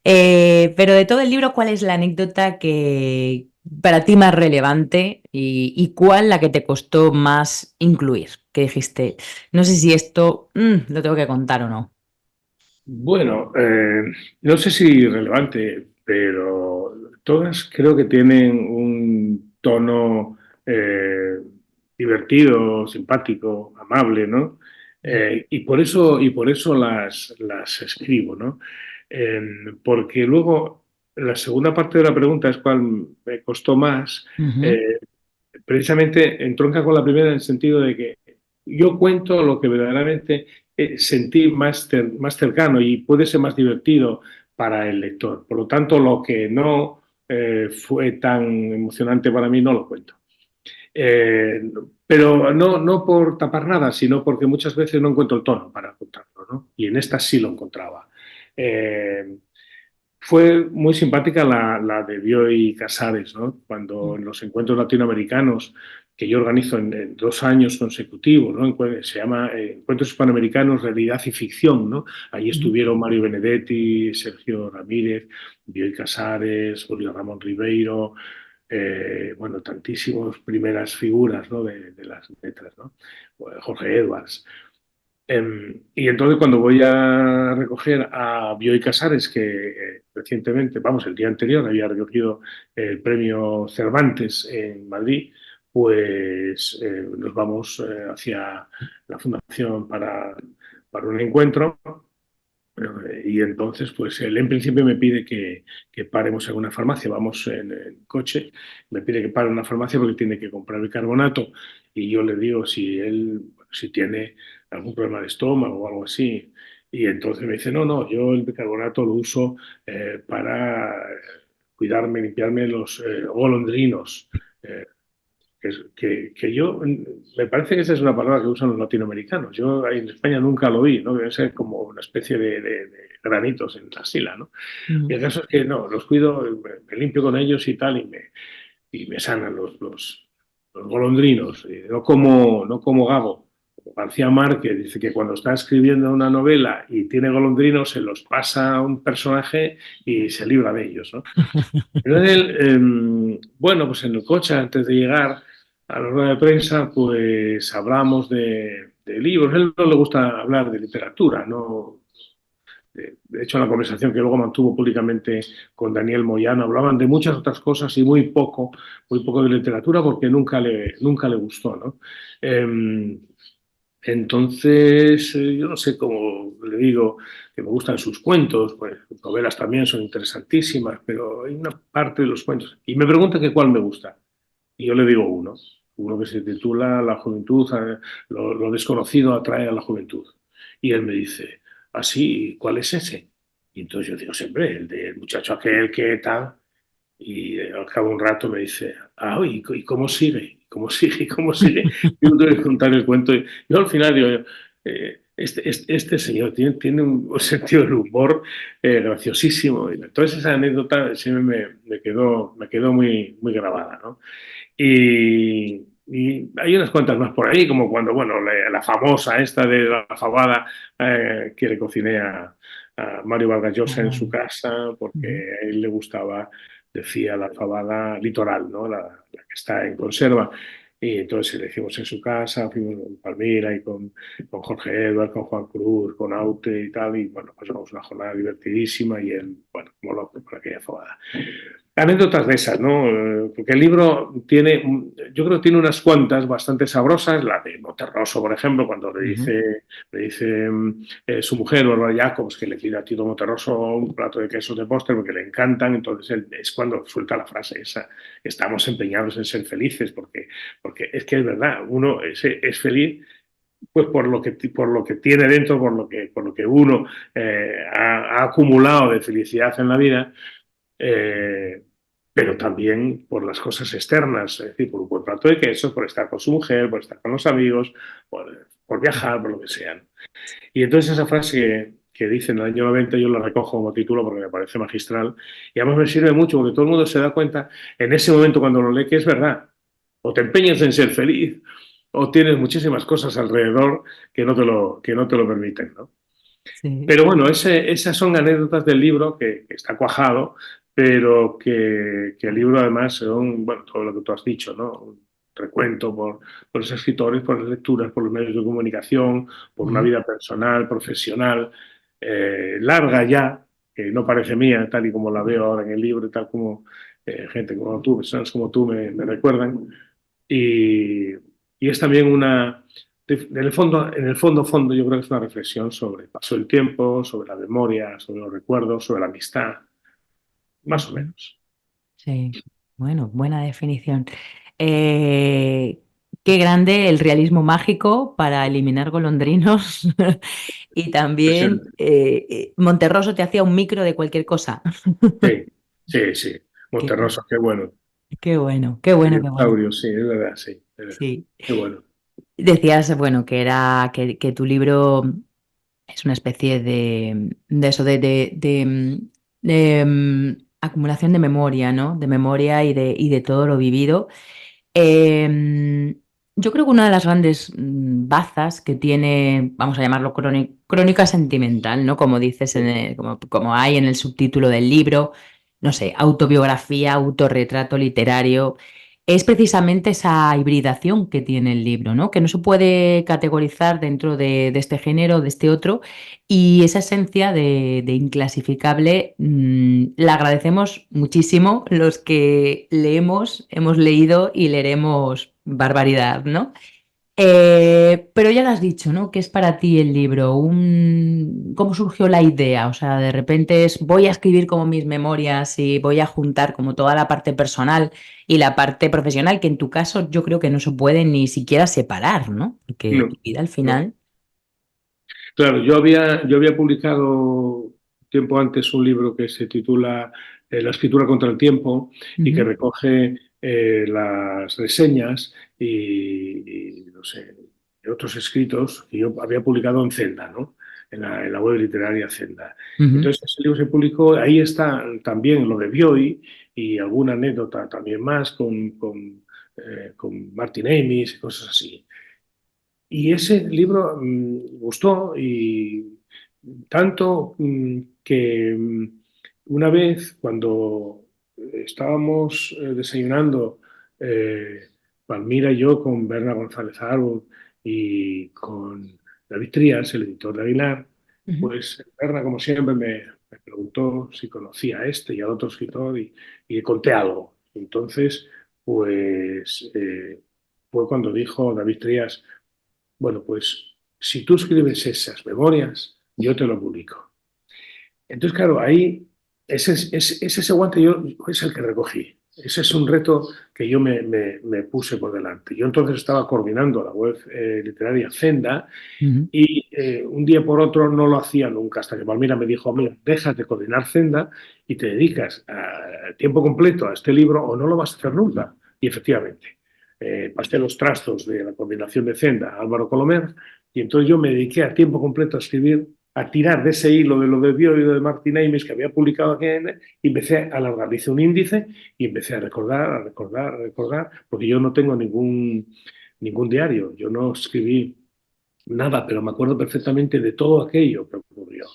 Speaker 1: Pero de todo el libro, ¿cuál es la anécdota que para ti más relevante y cuál la que te costó más incluir? Que dijiste, no sé si esto lo tengo que contar o no.
Speaker 2: Bueno, no sé si relevante, pero todas creo que tienen un tono divertido, simpático, amable, ¿no? Y por eso las escribo, ¿no? Porque luego la segunda parte de la pregunta es cuál me costó más.
Speaker 1: Ujú,
Speaker 2: eh, Precisamente entronca con la primera en el sentido de que yo cuento lo que verdaderamente sentí más cercano y puede ser más divertido para el lector. Por lo tanto, lo que no fue tan emocionante para mí no lo cuento. Eh, pero no por tapar nada, sino porque muchas veces no encuentro el tono para contarlo, ¿no? Y en esta sí lo encontraba. Eh, Fue muy simpática la de Bioy Casares, ¿no? Cuando en los encuentros latinoamericanos que yo organizo en 2 años consecutivos, ¿no? Se llama Encuentros Hispanoamericanos, Realidad y Ficción, ¿no? Allí
Speaker 1: ujú,
Speaker 2: estuvieron Mario Benedetti, Sergio Ramírez, Bioy Casares, Julio Ramón Ribeiro, bueno, tantísimas primeras figuras, ¿no? de las letras, ¿no? Pues Jorge Edwards. Y entonces cuando voy a recoger a Bioy Casares, que recientemente, vamos, el día anterior había recogido el premio Cervantes en Madrid, pues nos vamos hacia la Fundación para un encuentro. Y entonces, pues él en principio me pide que paremos en una farmacia, vamos en coche, me pide que pare en una farmacia porque tiene que comprar bicarbonato y yo le digo si tiene algún problema de estómago o algo así. Y entonces me dice, no, no, yo el bicarbonato lo uso para cuidarme, limpiarme los golondrinos. Eh, que yo, me parece que esa es una palabra que usan los latinoamericanos. Yo ahí en España nunca lo vi, ¿no? Debe ser como una especie de granitos en la sila, ¿no? Y
Speaker 1: Mm.
Speaker 2: el caso es que no, los cuido, me limpio con ellos y tal, y me sanan los golondrinos. No como Gabo. Como García Márquez dice que cuando está escribiendo una novela y tiene golondrinos, se los pasa a un personaje y se libra de ellos, ¿no? Pero él, bueno, pues en el coche, antes de llegar a la rueda de prensa, pues hablamos de libros. A él no le gusta hablar de literatura, ¿no? De hecho, en la conversación que luego mantuvo públicamente con Daniel Moyano, hablaban de muchas otras cosas y muy poco de literatura porque nunca le gustó, ¿no? Entonces, yo no sé cómo le digo que me gustan sus cuentos, pues sus novelas también son interesantísimas, pero hay una parte de los cuentos. Y me pregunta que cuál me gusta. Y yo le digo uno que se titula La juventud, lo desconocido atrae a la juventud. Y él me dice, ¿ah, sí? ¿Cuál es ese? Y entonces yo digo, siempre, el del muchacho aquel que tal. Y al cabo de un rato me dice, ah, ¿y cómo sigue? ¿Cómo sigue? ¿Y cómo sigue? Yo tengo que contar el cuento. Y yo al final digo, este señor tiene un sentido del humor graciosísimo. Y toda esa anécdota siempre me quedó muy grabada, ¿no? Y hay unas cuantas más por ahí, como cuando, bueno, la famosa esta de la fabada que le cociné a Mario Vargas Llosa en
Speaker 1: Ah,
Speaker 2: su casa, porque
Speaker 1: ujú.
Speaker 2: a él le gustaba, decía, la fabada litoral, ¿no? La que está en conserva. Y entonces le hicimos en su casa, fuimos con Palmira y con Jorge Edward, con Juan Cruz, con Aute y tal, y bueno, pasamos una jornada divertidísima y él, bueno, como loco por aquella fabada. Anécdotas de esas, ¿no? Porque el libro tiene, yo creo que tiene unas cuantas bastante sabrosas, la de Monterroso, por ejemplo, cuando
Speaker 1: Ujú.
Speaker 2: le dice su mujer, Bárbara Jacobs, que le pide a Tito Monterroso un plato de quesos de postre porque le encantan, entonces él, es cuando suelta la frase esa, estamos empeñados en ser felices, porque es que es verdad, uno es feliz pues por lo que tiene dentro, por lo que uno ha acumulado de felicidad en la vida, eh, pero también por las cosas externas, es decir, por un buen plato de queso, por estar con su mujer, por estar con los amigos, por viajar, por lo que sea. Y entonces esa frase que dice en el año 90 yo la recojo como título porque me parece magistral y además me sirve mucho porque todo el mundo se da cuenta en ese momento cuando lo lee que es verdad. O te empeñas en ser feliz o tienes muchísimas cosas alrededor que no te lo permiten, ¿no?
Speaker 1: Sí.
Speaker 2: Pero bueno, esas son anécdotas del libro que está cuajado, pero que el libro además son, bueno, todo lo que tú has dicho, ¿no? Un recuento por los escritores, por las lecturas, por los medios de comunicación, por una
Speaker 1: Ujú.
Speaker 2: vida personal, profesional, larga ya, que no parece mía, tal y como la veo ahora en el libro, y tal como gente como tú, personas como tú me recuerdan. Y, y es también en el fondo, yo creo que es una reflexión sobre el paso del tiempo, sobre la memoria, sobre los recuerdos, sobre la amistad, más o
Speaker 1: Ujú.
Speaker 2: menos.
Speaker 1: Sí, bueno, buena definición. Qué grande el realismo mágico para eliminar golondrinos. Y también
Speaker 2: Impresionante.
Speaker 1: Monterroso te hacía un micro de cualquier cosa.
Speaker 2: Sí, sí, sí.
Speaker 1: Qué,
Speaker 2: Monterroso, qué bueno.
Speaker 1: qué bueno, qué
Speaker 2: El
Speaker 1: bueno, qué bueno.
Speaker 2: dinosaurio, sí, es verdad, sí. Es verdad.
Speaker 1: Sí.
Speaker 2: Qué bueno.
Speaker 1: Decías, bueno, que tu libro es una especie de eso, acumulación de memoria, ¿no? De memoria y de todo lo vivido. Eh, yo creo que una de las grandes bazas que tiene, vamos a llamarlo crónica sentimental, ¿no? Como dices,
Speaker 2: Sí,
Speaker 1: como hay en el subtítulo del libro, no sé, autobiografía, autorretrato literario. Es precisamente esa hibridación que tiene el libro, ¿no? Que no se puede categorizar dentro de este género, de este otro, y esa esencia de inclasificable la agradecemos muchísimo los que leemos, hemos leído y leeremos barbaridad, ¿no? Pero ya lo has dicho, ¿no? ¿Qué es para ti el libro? ¿Cómo surgió la idea? O sea, de repente voy a escribir como mis memorias y voy a juntar como toda la parte personal y la parte profesional, que en tu caso yo creo que no se puede ni siquiera separar, ¿no? Porque tu
Speaker 2: No,
Speaker 1: vida al
Speaker 2: no.
Speaker 1: final.
Speaker 2: Claro, yo había publicado tiempo antes un libro que se titula La escritura contra el tiempo y que
Speaker 1: Ujú,
Speaker 2: recoge las reseñas no sé, de otros escritos que yo había publicado en Zenda, ¿no? En la web literaria Zenda.
Speaker 1: ujú,
Speaker 2: Entonces, ese libro se publicó, ahí está también lo de Bioy y alguna anécdota también más con Martin Amis y cosas así. Y ese libro gustó y tanto que una vez cuando estábamos desayunando Palmira y yo con Berna González Arbor y con David Trías, el editor de Aguilar,
Speaker 1: ujú.
Speaker 2: pues Berna, como siempre, me preguntó si conocía a este y al otro escritor y le conté algo. Entonces, pues fue cuando dijo David Trías, bueno, pues si tú escribes esas memorias, yo te lo publico. Entonces, claro, ahí ese guante yo es el que recogí. Ese es un reto que yo me puse por delante. Yo entonces estaba coordinando la web literaria Zenda
Speaker 1: Ujú.
Speaker 2: y un día por otro no lo hacía nunca, hasta que Palmira me dijo, mira, dejas de coordinar Zenda y te dedicas a tiempo completo a este libro o no lo vas a hacer nunca. Y efectivamente, pasé los trastos de la coordinación de Zenda a Álvaro Colomer y entonces yo me dediqué a tiempo completo a escribir, a tirar de ese hilo de lo de Bio y lo de Martin Amis que había publicado aquí y empecé a alargar, hice un índice y empecé a recordar, porque yo no tengo ningún diario, yo no escribí nada, pero me acuerdo perfectamente de todo aquello que ocurrió,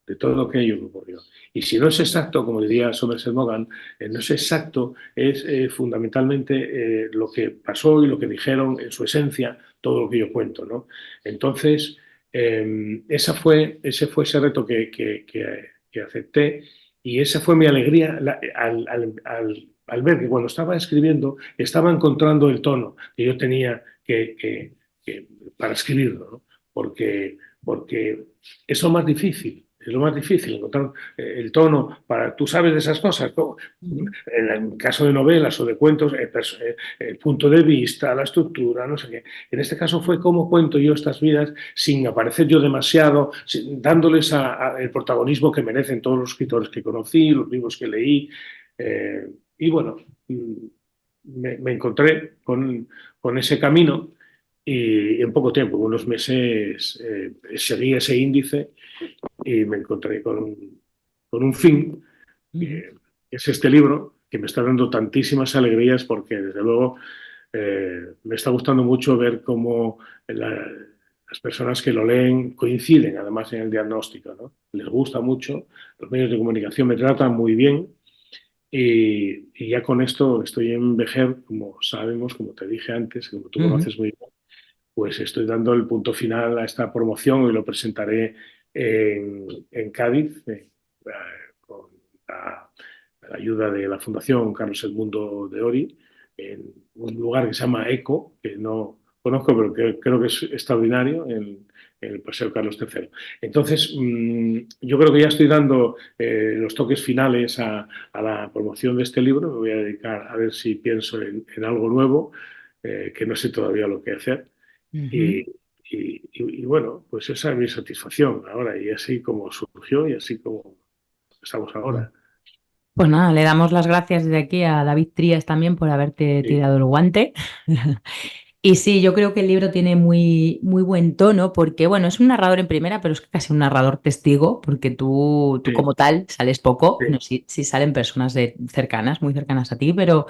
Speaker 2: de todo aquello que ocurrió. Y si no es exacto, como diría Somerset Maugham, no es exacto, es fundamentalmente lo que pasó y lo que dijeron en su esencia, todo lo que yo cuento, ¿no? Entonces, ese fue ese reto que acepté y esa fue mi alegría al ver que cuando estaba escribiendo estaba encontrando el tono que yo tenía que para escribirlo, ¿no? Porque es lo más difícil, es lo más difícil encontrar el tono para, tú sabes de esas cosas, ¿no?
Speaker 1: Ujú.
Speaker 2: En el caso de novelas o de cuentos, el punto de vista, la estructura, no sé qué. En este caso fue cómo cuento yo estas vidas sin aparecer yo demasiado, dándoles el protagonismo que merecen todos los escritores que conocí, los libros que leí. Y bueno, me encontré con ese camino y en poco tiempo, en unos meses, seguí ese índice y me encontré con un fin,
Speaker 1: Ujú.
Speaker 2: que es este libro, que me está dando tantísimas alegrías porque desde luego me está gustando mucho ver cómo las personas que lo leen coinciden además en el diagnóstico, ¿no? Les gusta mucho, los medios de comunicación me tratan muy bien y ya con esto estoy en Vejer, como sabemos, como te dije antes, como tú
Speaker 1: Ujú.
Speaker 2: conoces muy bien, pues estoy dando el punto final a esta promoción y lo presentaré en Cádiz con la ayuda de la Fundación Carlos Edmundo de Ori, en un lugar que se llama ECO, que no conozco, pero que creo que es extraordinario, en el Paseo Carlos III. Entonces, yo creo que ya estoy dando los toques finales a la promoción de este libro. Me voy a dedicar a ver si pienso en algo nuevo, que no sé todavía lo que hacer. Y,
Speaker 1: Ujú.
Speaker 2: y bueno, pues esa es mi satisfacción ahora, y así como surgió y así como estamos ahora.
Speaker 1: Pues nada, le damos las gracias desde aquí a David Trías también por haberte
Speaker 2: Sí,
Speaker 1: tirado el guante. Y sí, yo creo que el libro tiene muy, muy buen tono porque, bueno, es un narrador en primera, pero es casi un narrador testigo porque tú
Speaker 2: sí,
Speaker 1: como tal sales poco, no,
Speaker 2: sí.
Speaker 1: sí, sí salen personas cercanas, muy cercanas a ti, pero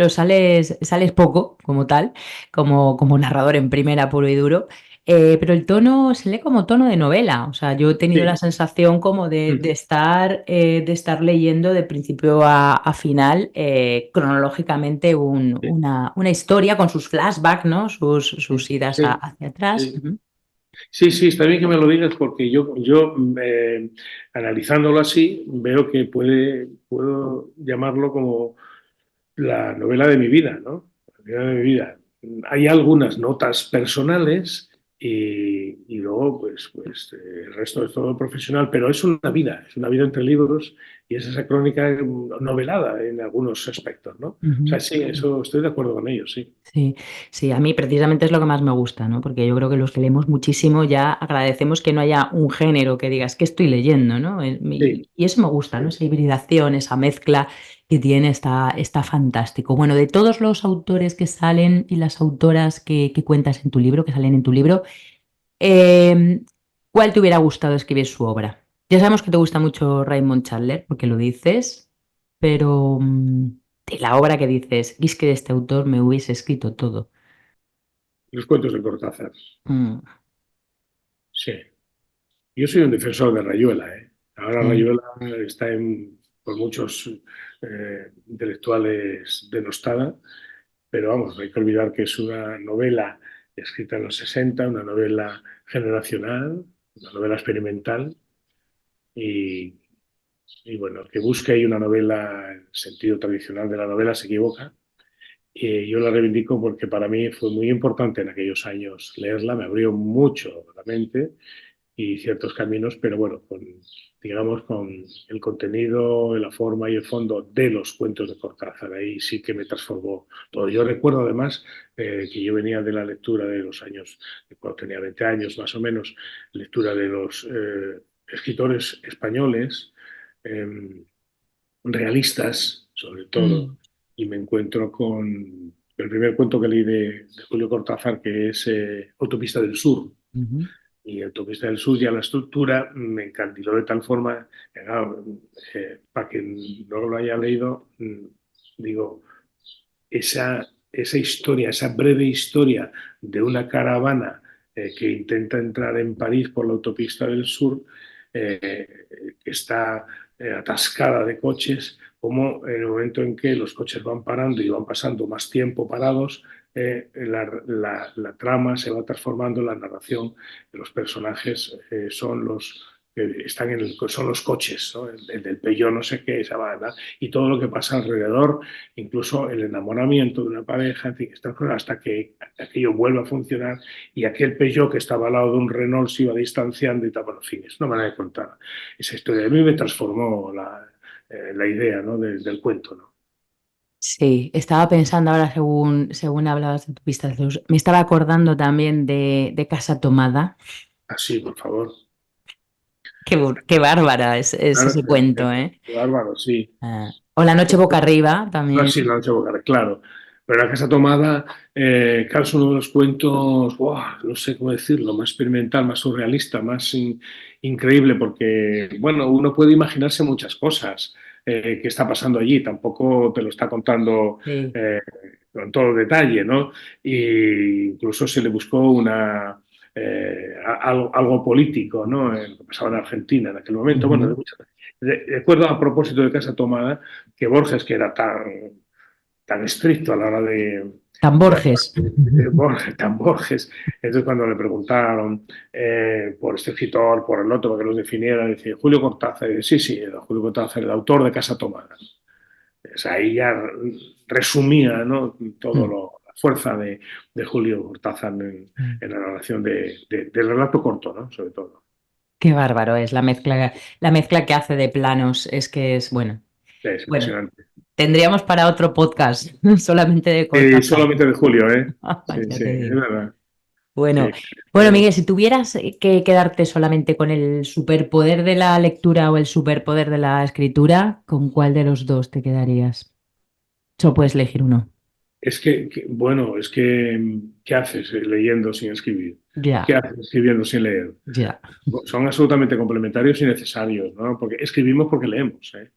Speaker 1: sales poco como tal, como narrador en primera puro y duro. pero el tono se lee como tono de novela. O sea, yo he tenido la
Speaker 2: Sí.
Speaker 1: sensación como de estar leyendo de principio a final, cronológicamente
Speaker 2: Sí,
Speaker 1: una historia con sus flashbacks, ¿no? Sus idas
Speaker 2: sí,
Speaker 1: hacia atrás.
Speaker 2: sí.
Speaker 1: Ujú.
Speaker 2: Sí, sí, está bien que me lo digas porque yo analizándolo así, veo que puedo llamarlo como la novela de mi vida, ¿no? La novela de mi vida. Hay algunas notas personales y luego, el resto es todo profesional, pero es una vida entre libros y es esa crónica novelada en algunos aspectos, ¿no? O sea,
Speaker 1: Ujú.
Speaker 2: sí, eso estoy de acuerdo con ellos, sí.
Speaker 1: Sí, sí, a mí precisamente es lo que más me gusta, ¿no? Porque yo creo que los que leemos muchísimo ya agradecemos que no haya un género que digas que estoy leyendo, ¿no?
Speaker 2: Sí,
Speaker 1: Y eso me gusta, ¿no?
Speaker 2: sí.
Speaker 1: Esa hibridación, esa mezcla que tiene está fantástico. Bueno, de todos los autores que salen y las autoras que cuentas en tu libro, que salen en tu libro, eh, ¿cuál te hubiera gustado escribir su obra? Ya sabemos que te gusta mucho Raymond Chandler, porque lo dices, pero de la obra que dices, y es que de este autor me hubiese escrito todo.
Speaker 2: Los cuentos de Cortázar,
Speaker 1: Mm,
Speaker 2: sí. Yo soy un defensor de Rayuela, ¿eh? Ahora
Speaker 1: sí.
Speaker 2: Rayuela está por muchos intelectuales denostada, pero vamos, no hay que olvidar que es una novela escrita en los 60, una novela generacional, una novela experimental y, y bueno, el que busque ahí una novela en el sentido tradicional de la novela se equivoca. Y yo la reivindico porque para mí fue muy importante en aquellos años leerla, me abrió mucho la mente y ciertos caminos, pero bueno, digamos, con el contenido, la forma y el fondo de los cuentos de Cortázar, ahí sí que me transformó todo. Yo recuerdo además que yo venía de la lectura de los años, cuando tenía 20 años más o menos, lectura de los escritores españoles, eh, realistas sobre todo,
Speaker 1: Mm,
Speaker 2: y me encuentro con el primer cuento que leí de Julio Cortázar, que es Autopista del Sur,
Speaker 1: ujú.
Speaker 2: y Autopista del Sur, ya la estructura me encandiló de tal forma, que, claro, para quien no lo haya leído, digo, esa historia, esa breve historia de una caravana que intenta entrar en París por la Autopista del Sur, que está atascada de coches, como en el momento en que los coches van parando y van pasando más tiempo parados, la trama se va transformando, la narración de los personajes son los que están son los coches, ¿no? El del Peugeot no sé qué, esa banda, y todo lo que pasa alrededor, incluso el enamoramiento de una pareja, en fin, hasta que aquello vuelva a funcionar y aquel Peugeot que estaba al lado de un Renault se iba distanciando y tal. Bueno, en fin, es una manera de contar esa historia. A mí me transformó la idea, ¿no? del cuento, ¿no?
Speaker 1: Sí, estaba pensando ahora según hablabas de tu pista de luz, me estaba acordando también de Casa Tomada.
Speaker 2: Así, por favor.
Speaker 1: Qué bárbara es
Speaker 2: Claro,
Speaker 1: ese cuento, ¿eh?
Speaker 2: bárbaro, sí.
Speaker 1: O La noche boca arriba
Speaker 2: No,
Speaker 1: también.
Speaker 2: sí, la noche boca, claro. Pero la Casa Tomada, claro, es uno de los cuentos, ¡buah! No sé cómo decirlo, más experimental, más surrealista, más increíble, porque, bueno, uno puede imaginarse muchas cosas que está pasando allí, tampoco te lo está contando
Speaker 1: Sí.
Speaker 2: eh, con todo detalle, ¿no? Y incluso se le buscó algo político, ¿no? En lo que pasaba en Argentina en aquel momento. Bueno,
Speaker 1: Ujú.
Speaker 2: recuerdo a propósito de Casa Tomada que Borges, que era tan estricto a la hora
Speaker 1: Tan
Speaker 2: de
Speaker 1: Borges.
Speaker 2: Borges, tan Borges. Entonces, cuando le preguntaron por este escritor, por el otro, que los definiera, decía Julio Cortázar. Y dice, sí, sí, era Julio Cortázar, el autor de Casa Tomada. O sea, ahí ya resumía, ¿no? Todo
Speaker 1: Mm,
Speaker 2: la fuerza de Julio Cortázar
Speaker 1: mm.
Speaker 2: en la narración del relato corto, ¿no? Sobre todo.
Speaker 1: Qué bárbaro es la mezcla que hace de planos, es que es bueno.
Speaker 2: Es
Speaker 1: Bueno,
Speaker 2: impresionante.
Speaker 1: tendríamos para otro podcast solamente de Cortázar.
Speaker 2: Solamente de Julio, ¿eh? Sí,
Speaker 1: Ya
Speaker 2: sí,
Speaker 1: te
Speaker 2: es
Speaker 1: digo.
Speaker 2: verdad.
Speaker 1: Bueno,
Speaker 2: Sí.
Speaker 1: bueno, Miguel, si tuvieras que quedarte solamente con el superpoder de la lectura o el superpoder de la escritura, ¿con cuál de los dos te quedarías? Solo puedes elegir uno.
Speaker 2: Bueno, ¿qué haces leyendo sin escribir? ¿Qué
Speaker 1: Ya,
Speaker 2: haces escribiendo sin leer?
Speaker 1: ya.
Speaker 2: Son absolutamente complementarios y necesarios, ¿no? Porque escribimos porque leemos, ¿eh?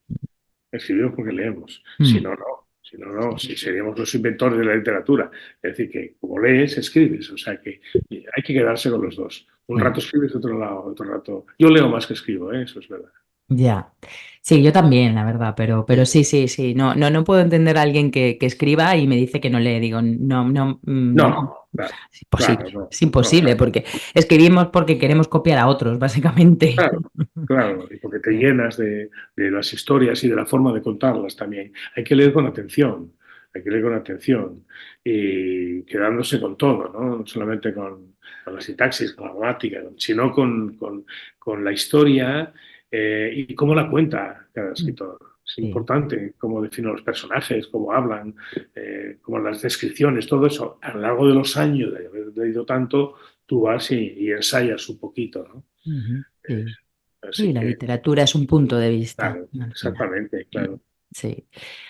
Speaker 2: Escribimos porque leemos. Si
Speaker 1: Mm.
Speaker 2: no, no. Si no, no, si seríamos los inventores de la literatura. Es decir, que como lees, escribes. O sea que hay que quedarse con los dos. Un rato escribes, otro lado, otro rato. Yo leo más que escribo, ¿eh? Eso es verdad.
Speaker 1: Ya. Sí, yo también, la verdad, pero sí, sí, sí. No, no, no puedo entender a alguien que escriba y me dice que no lee. Digo, no, no, no.
Speaker 2: No, claro,
Speaker 1: Es imposible,
Speaker 2: claro, no,
Speaker 1: es
Speaker 2: no,
Speaker 1: imposible,
Speaker 2: claro,
Speaker 1: porque escribimos porque queremos copiar a otros, básicamente.
Speaker 2: claro, claro, y porque te
Speaker 1: Sí.
Speaker 2: llenas de las historias y de la forma de contarlas también. Hay que leer con atención, hay que leer con atención y quedándose con todo, ¿no? No solamente con la sintaxis, con la gramática, sino con la historia y cómo la cuenta cada escritor. Es
Speaker 1: Sí.
Speaker 2: importante cómo definen los personajes, cómo hablan, cómo las descripciones, todo eso. A lo largo de los años de haber leído tanto, tú vas y ensayas un poquito, ¿no?
Speaker 1: Ujú, sí. Sí,
Speaker 2: Así
Speaker 1: la
Speaker 2: que,
Speaker 1: literatura es un punto de vista
Speaker 2: claro,
Speaker 1: al final.
Speaker 2: exactamente, claro.
Speaker 1: Sí.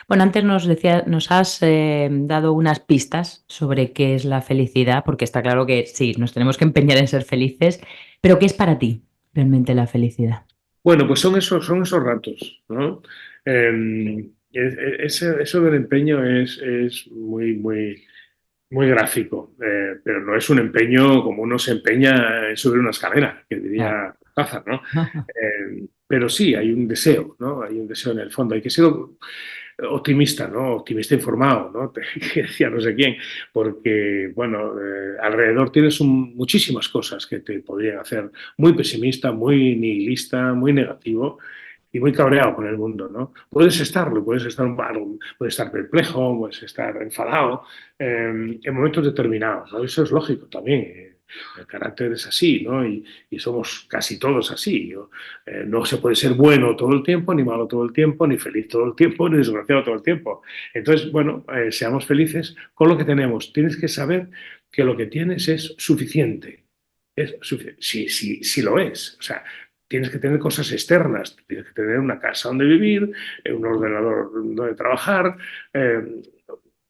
Speaker 1: Bueno, antes nos has dado unas pistas sobre qué es la felicidad, porque está claro que sí, nos tenemos que empeñar en ser felices, pero ¿qué es para ti realmente la felicidad?
Speaker 2: Bueno, pues son esos ratos, ¿no? Eso del empeño es muy, muy, muy gráfico, pero no es un empeño como uno se empeña en subir una escalera, que
Speaker 1: Claro.
Speaker 2: diría Pazar, ¿no? Pero sí, hay un deseo, ¿no? Hay un deseo en el fondo. Hay que ser optimista, ¿no? Optimista informado, ¿no? Que decía no sé quién, porque, bueno, alrededor tienes muchísimas cosas que te podrían hacer muy pesimista, muy nihilista, muy negativo y muy cabreado con el mundo, ¿no? Puedes estarlo, puedes estar perplejo, puedes estar enfadado en momentos determinados, ¿no? Eso es lógico también. El carácter es así, ¿no? Y somos casi todos así. No se puede ser bueno todo el tiempo, ni malo todo el tiempo, ni feliz todo el tiempo, ni desgraciado todo el tiempo. Entonces, bueno, seamos felices con lo que tenemos. Tienes que saber que lo que tienes es suficiente. Es suficiente. Sí lo es. O sea, tienes que tener cosas externas, tienes que tener una casa donde vivir, un ordenador donde trabajar,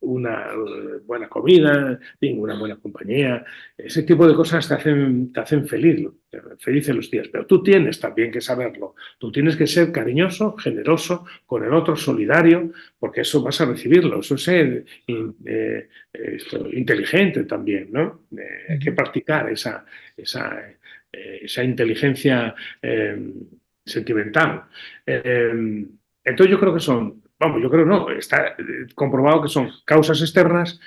Speaker 2: una buena comida, una buena compañía. Ese tipo de cosas te hacen feliz en los días. Pero tú tienes también que saberlo. Tú tienes que ser cariñoso, generoso con el otro, solidario, porque eso vas a recibirlo. Eso es ser inteligente también, ¿no? Hay que
Speaker 1: Ujú.
Speaker 2: practicar esa inteligencia sentimental. Entonces yo creo que yo creo no, está comprobado que son causas externas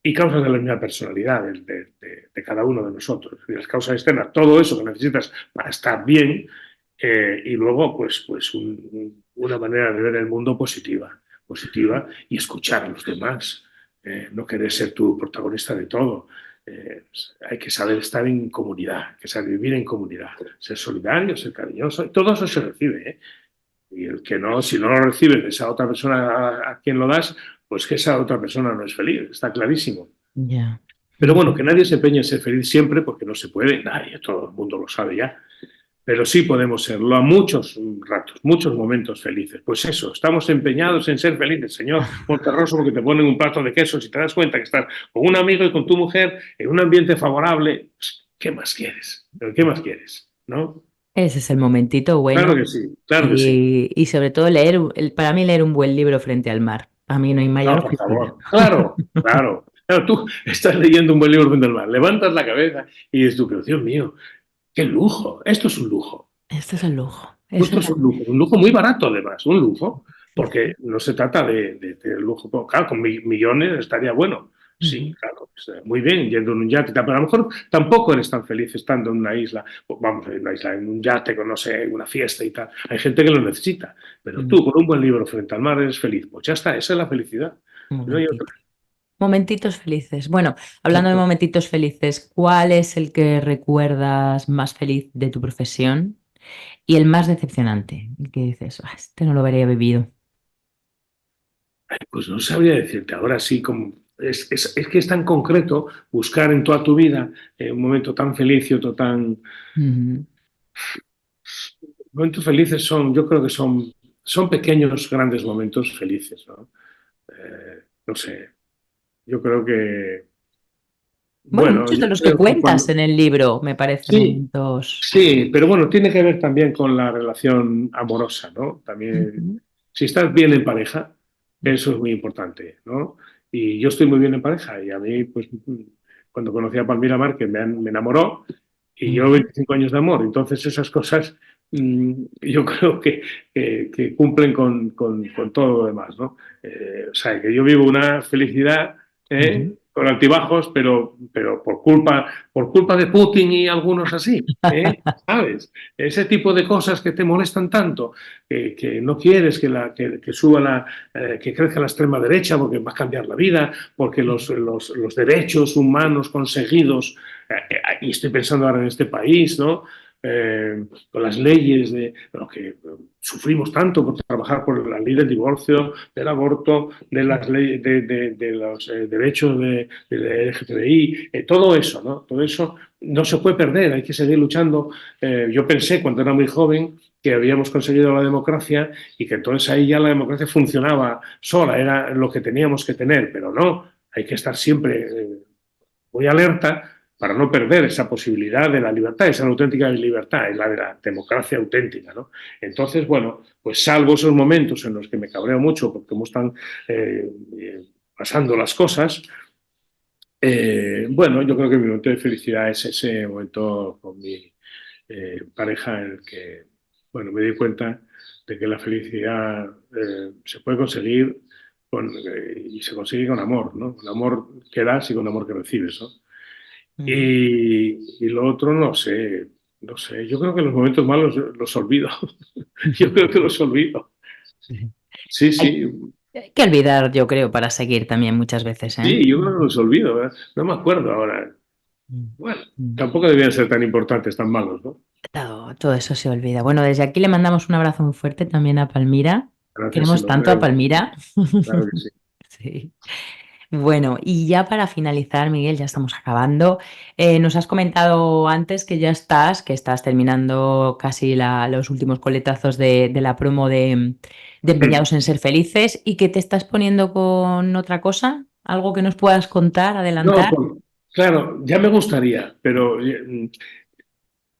Speaker 2: y causas de la misma personalidad de cada uno de nosotros. Y las causas externas, todo eso que necesitas para estar bien y luego pues una manera de ver el mundo positiva y escuchar a los demás, no querer ser tú protagonista de todo. Hay que saber estar en comunidad, hay que saber vivir en comunidad, ser solidario, ser cariñoso, y todo eso se recibe, ¿eh? Y el que no, si no lo recibes de esa otra persona a quien lo das, pues que esa otra persona no es feliz, está clarísimo.
Speaker 1: Ya.
Speaker 2: Pero bueno, que nadie se empeñe en ser feliz siempre porque no se puede, nadie, todo el mundo lo sabe ya. Pero sí podemos serlo a muchos ratos, muchos momentos felices. Pues eso, estamos empeñados en ser felices, señor Monterroso, porque te ponen un plato de queso. Si te das cuenta que estás con un amigo y con tu mujer en un ambiente favorable, pues, ¿qué más quieres? ¿Qué más quieres? ¿No?
Speaker 1: Ese es el momentito
Speaker 2: Claro
Speaker 1: bueno
Speaker 2: que sí, claro que sí.
Speaker 1: y sobre todo leer, para mí leer un buen libro frente al mar. A mí no hay
Speaker 2: No,
Speaker 1: mayor
Speaker 2: por
Speaker 1: felicidad.
Speaker 2: favor. Claro, claro. Claro, tú estás leyendo un buen libro frente al mar, levantas la cabeza y dices tú, pero Dios mío, qué lujo, esto es un lujo.
Speaker 1: Esto es el lujo.
Speaker 2: Esto es un lujo muy barato además, un lujo,
Speaker 1: Sí,
Speaker 2: porque
Speaker 1: sí.
Speaker 2: no se trata de lujo. Claro, con millones estaría bueno. Sí,
Speaker 1: Ujú.
Speaker 2: claro, muy bien, yendo en un yate, pero a lo mejor tampoco eres tan feliz estando en una isla, vamos, en una isla, en un yate con, no sé, una fiesta y tal. Hay gente que lo necesita, pero
Speaker 1: Mm,
Speaker 2: tú con un buen libro frente al mar eres feliz. Pues ya está, esa es la felicidad.
Speaker 1: un
Speaker 2: No hay otra.
Speaker 1: momentito. Momentitos felices. Bueno, hablando de
Speaker 2: Exacto.
Speaker 1: momentitos felices, ¿cuál es el que recuerdas más feliz de tu profesión y el más decepcionante? El que dices, "Ah, este no lo habría vivido".
Speaker 2: Pues no sabría decirte ahora sí, como es que es tan concreto buscar en toda tu vida un momento tan feliz y otro tan...
Speaker 1: Ujú.
Speaker 2: Momentos felices yo creo que son pequeños, grandes momentos felices, ¿no? No sé, yo creo que,
Speaker 1: Bueno,
Speaker 2: bueno,
Speaker 1: muchos
Speaker 2: yo
Speaker 1: de los que
Speaker 2: creo que
Speaker 1: cuentas
Speaker 2: cuando...
Speaker 1: en el libro me parecen
Speaker 2: Sí,
Speaker 1: momentos.
Speaker 2: sí, pero bueno, tiene que ver también con la relación amorosa, ¿no? También,
Speaker 1: Ujú,
Speaker 2: si estás bien en pareja, Eso es muy importante, ¿no? Y yo estoy muy bien en pareja y a mí, pues, cuando conocí a Palmira Márquez me enamoró y yo 25 años de amor. Entonces esas cosas yo creo que cumplen con todo lo demás, ¿no? O sea, que yo vivo una felicidad con altibajos, pero por culpa de Putin y algunos así, ¿sabes? Ese tipo de cosas que te molestan tanto, que no quieres que suba que crezca la extrema derecha porque va a cambiar la vida, porque los derechos humanos conseguidos, y estoy pensando ahora en este país, ¿no? Con las leyes de lo que sufrimos tanto por trabajar por la ley del divorcio, del aborto, de las leyes de los derechos de LGTBI, todo eso, ¿no? Todo eso no se puede perder, hay que seguir luchando. Yo pensé cuando era muy joven que habíamos conseguido la democracia y que entonces ahí ya la democracia funcionaba sola, era lo que teníamos que tener, pero no, hay que estar siempre muy alerta para no perder esa posibilidad de la libertad, esa auténtica libertad, es la de la democracia auténtica, ¿no? Entonces, bueno, pues salvo esos momentos en los que me cabreo mucho porque cómo están pasando las cosas, bueno, yo creo que mi momento de felicidad es ese momento con mi pareja en el que, bueno, me di cuenta de que la felicidad se puede conseguir y se consigue con amor, ¿no? Con amor que das y con amor que recibes, ¿no? Y lo otro no sé, yo creo que los momentos malos los olvido, yo creo que los olvido. Sí, sí.
Speaker 1: Hay que olvidar, yo creo, para seguir también muchas veces, ¿eh?
Speaker 2: Sí, yo creo que los olvido, ¿verdad? No me acuerdo ahora. Bueno, tampoco debían ser tan importantes, tan malos, ¿no?
Speaker 1: Todo eso se olvida. Bueno, desde aquí le mandamos un abrazo muy fuerte también a Palmira.
Speaker 2: Gracias,
Speaker 1: Queremos tanto a Palmira.
Speaker 2: Claro que sí.
Speaker 1: Sí. Bueno, y ya para finalizar, Miguel, ya estamos acabando. Nos has comentado antes que que estás terminando casi los últimos coletazos de la promo de Empeñados en Ser Felices y que te estás poniendo con otra cosa, algo que nos puedas contar, adelantar.
Speaker 2: No, claro, ya me gustaría, pero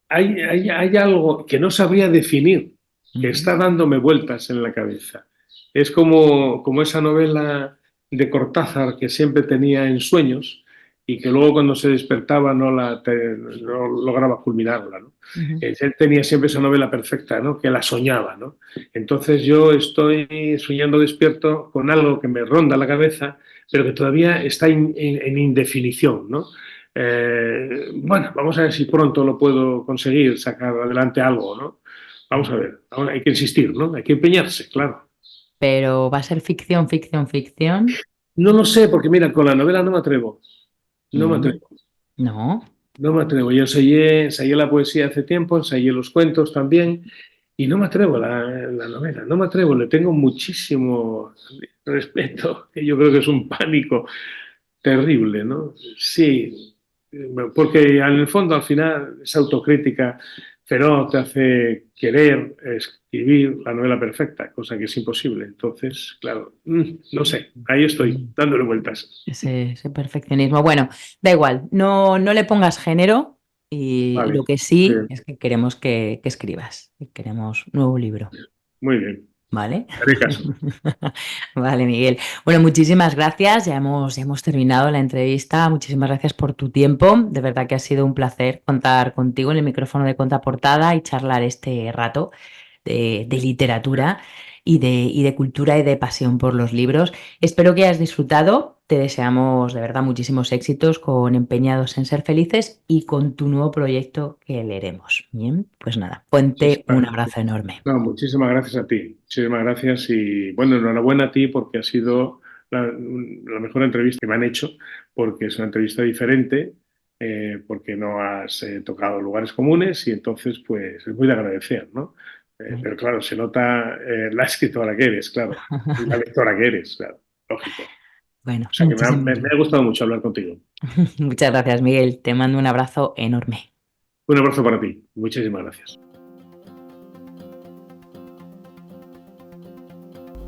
Speaker 2: hay algo que no sabría definir, que está dándome vueltas en la cabeza. Es como esa novela de Cortázar que siempre tenía en sueños y que luego cuando se despertaba no lograba culminarla, ¿no? Él tenía siempre esa novela perfecta, ¿no? Que la soñaba, ¿no? Entonces yo estoy soñando despierto con algo que me ronda la cabeza, pero que todavía está en indefinición, ¿no? Bueno, vamos a ver si pronto lo puedo conseguir, sacar adelante algo, ¿no? Vamos a ver, ahora hay que insistir, ¿no? Hay que empeñarse, claro.
Speaker 1: Pero ¿va a ser ficción, ficción, ficción?
Speaker 2: No lo sé, porque mira, con la novela no me atrevo. No me atrevo.
Speaker 1: No.
Speaker 2: No me atrevo. Yo ensayé la poesía hace tiempo, ensayé los cuentos también, y no me atrevo a la novela, no me atrevo. Le tengo muchísimo respeto, que yo creo que es un pánico terrible, ¿no? Sí, porque en el fondo, al final, esa autocrítica feroz te hace querer escribir la novela perfecta, cosa que es imposible. Entonces, claro, no sé, ahí estoy, dándole vueltas.
Speaker 1: Ese perfeccionismo. Bueno, da igual, no le pongas género y
Speaker 2: Vale,
Speaker 1: lo que sí
Speaker 2: bien,
Speaker 1: es que queremos que escribas, que queremos nuevo libro.
Speaker 2: muy bien.
Speaker 1: ¿Vale?
Speaker 2: Haré caso.
Speaker 1: Vale, Miguel. Bueno, muchísimas gracias. Ya hemos terminado la entrevista. Muchísimas gracias por tu tiempo. De verdad que ha sido un placer contar contigo en el micrófono de Contraportada y charlar este rato de literatura y de cultura y de pasión por los libros. Espero que hayas disfrutado. Te deseamos de verdad muchísimos éxitos con Empeñados en Ser Felices y con tu nuevo proyecto que leeremos. Bien, pues nada, ponte un abrazo enorme.
Speaker 2: No, muchísimas gracias a ti. Muchísimas gracias y bueno, enhorabuena a ti porque ha sido la mejor entrevista que me han hecho, porque es una entrevista diferente, porque no has tocado lugares comunes y entonces pues es muy de agradecer, ¿no? Pero claro, se nota la escritora que eres, claro, y la lectora que eres, claro, lógico.
Speaker 1: Bueno,
Speaker 2: O sea que me ha gustado mucho hablar contigo.
Speaker 1: Muchas gracias, Miguel. Te mando un abrazo enorme.
Speaker 2: Un abrazo para ti. Muchísimas gracias.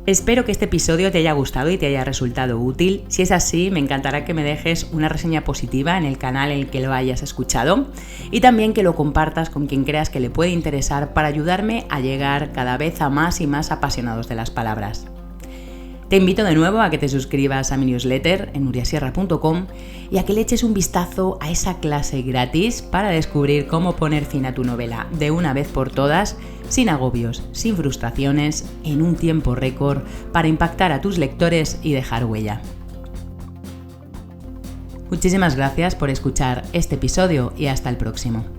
Speaker 1: Espero que este episodio te haya gustado y te haya resultado útil. Si es así, me encantará que me dejes una reseña positiva en el canal en el que lo hayas escuchado y también que lo compartas con quien creas que le puede interesar para ayudarme a llegar cada vez a más y más apasionados de las palabras. Te invito de nuevo a que te suscribas a mi newsletter en nuriasierra.com y a que le eches un vistazo a esa clase gratis para descubrir cómo poner fin a tu novela de una vez por todas, sin agobios, sin frustraciones, en un tiempo récord, para impactar a tus lectores y dejar huella. Muchísimas gracias por escuchar este episodio y hasta el próximo.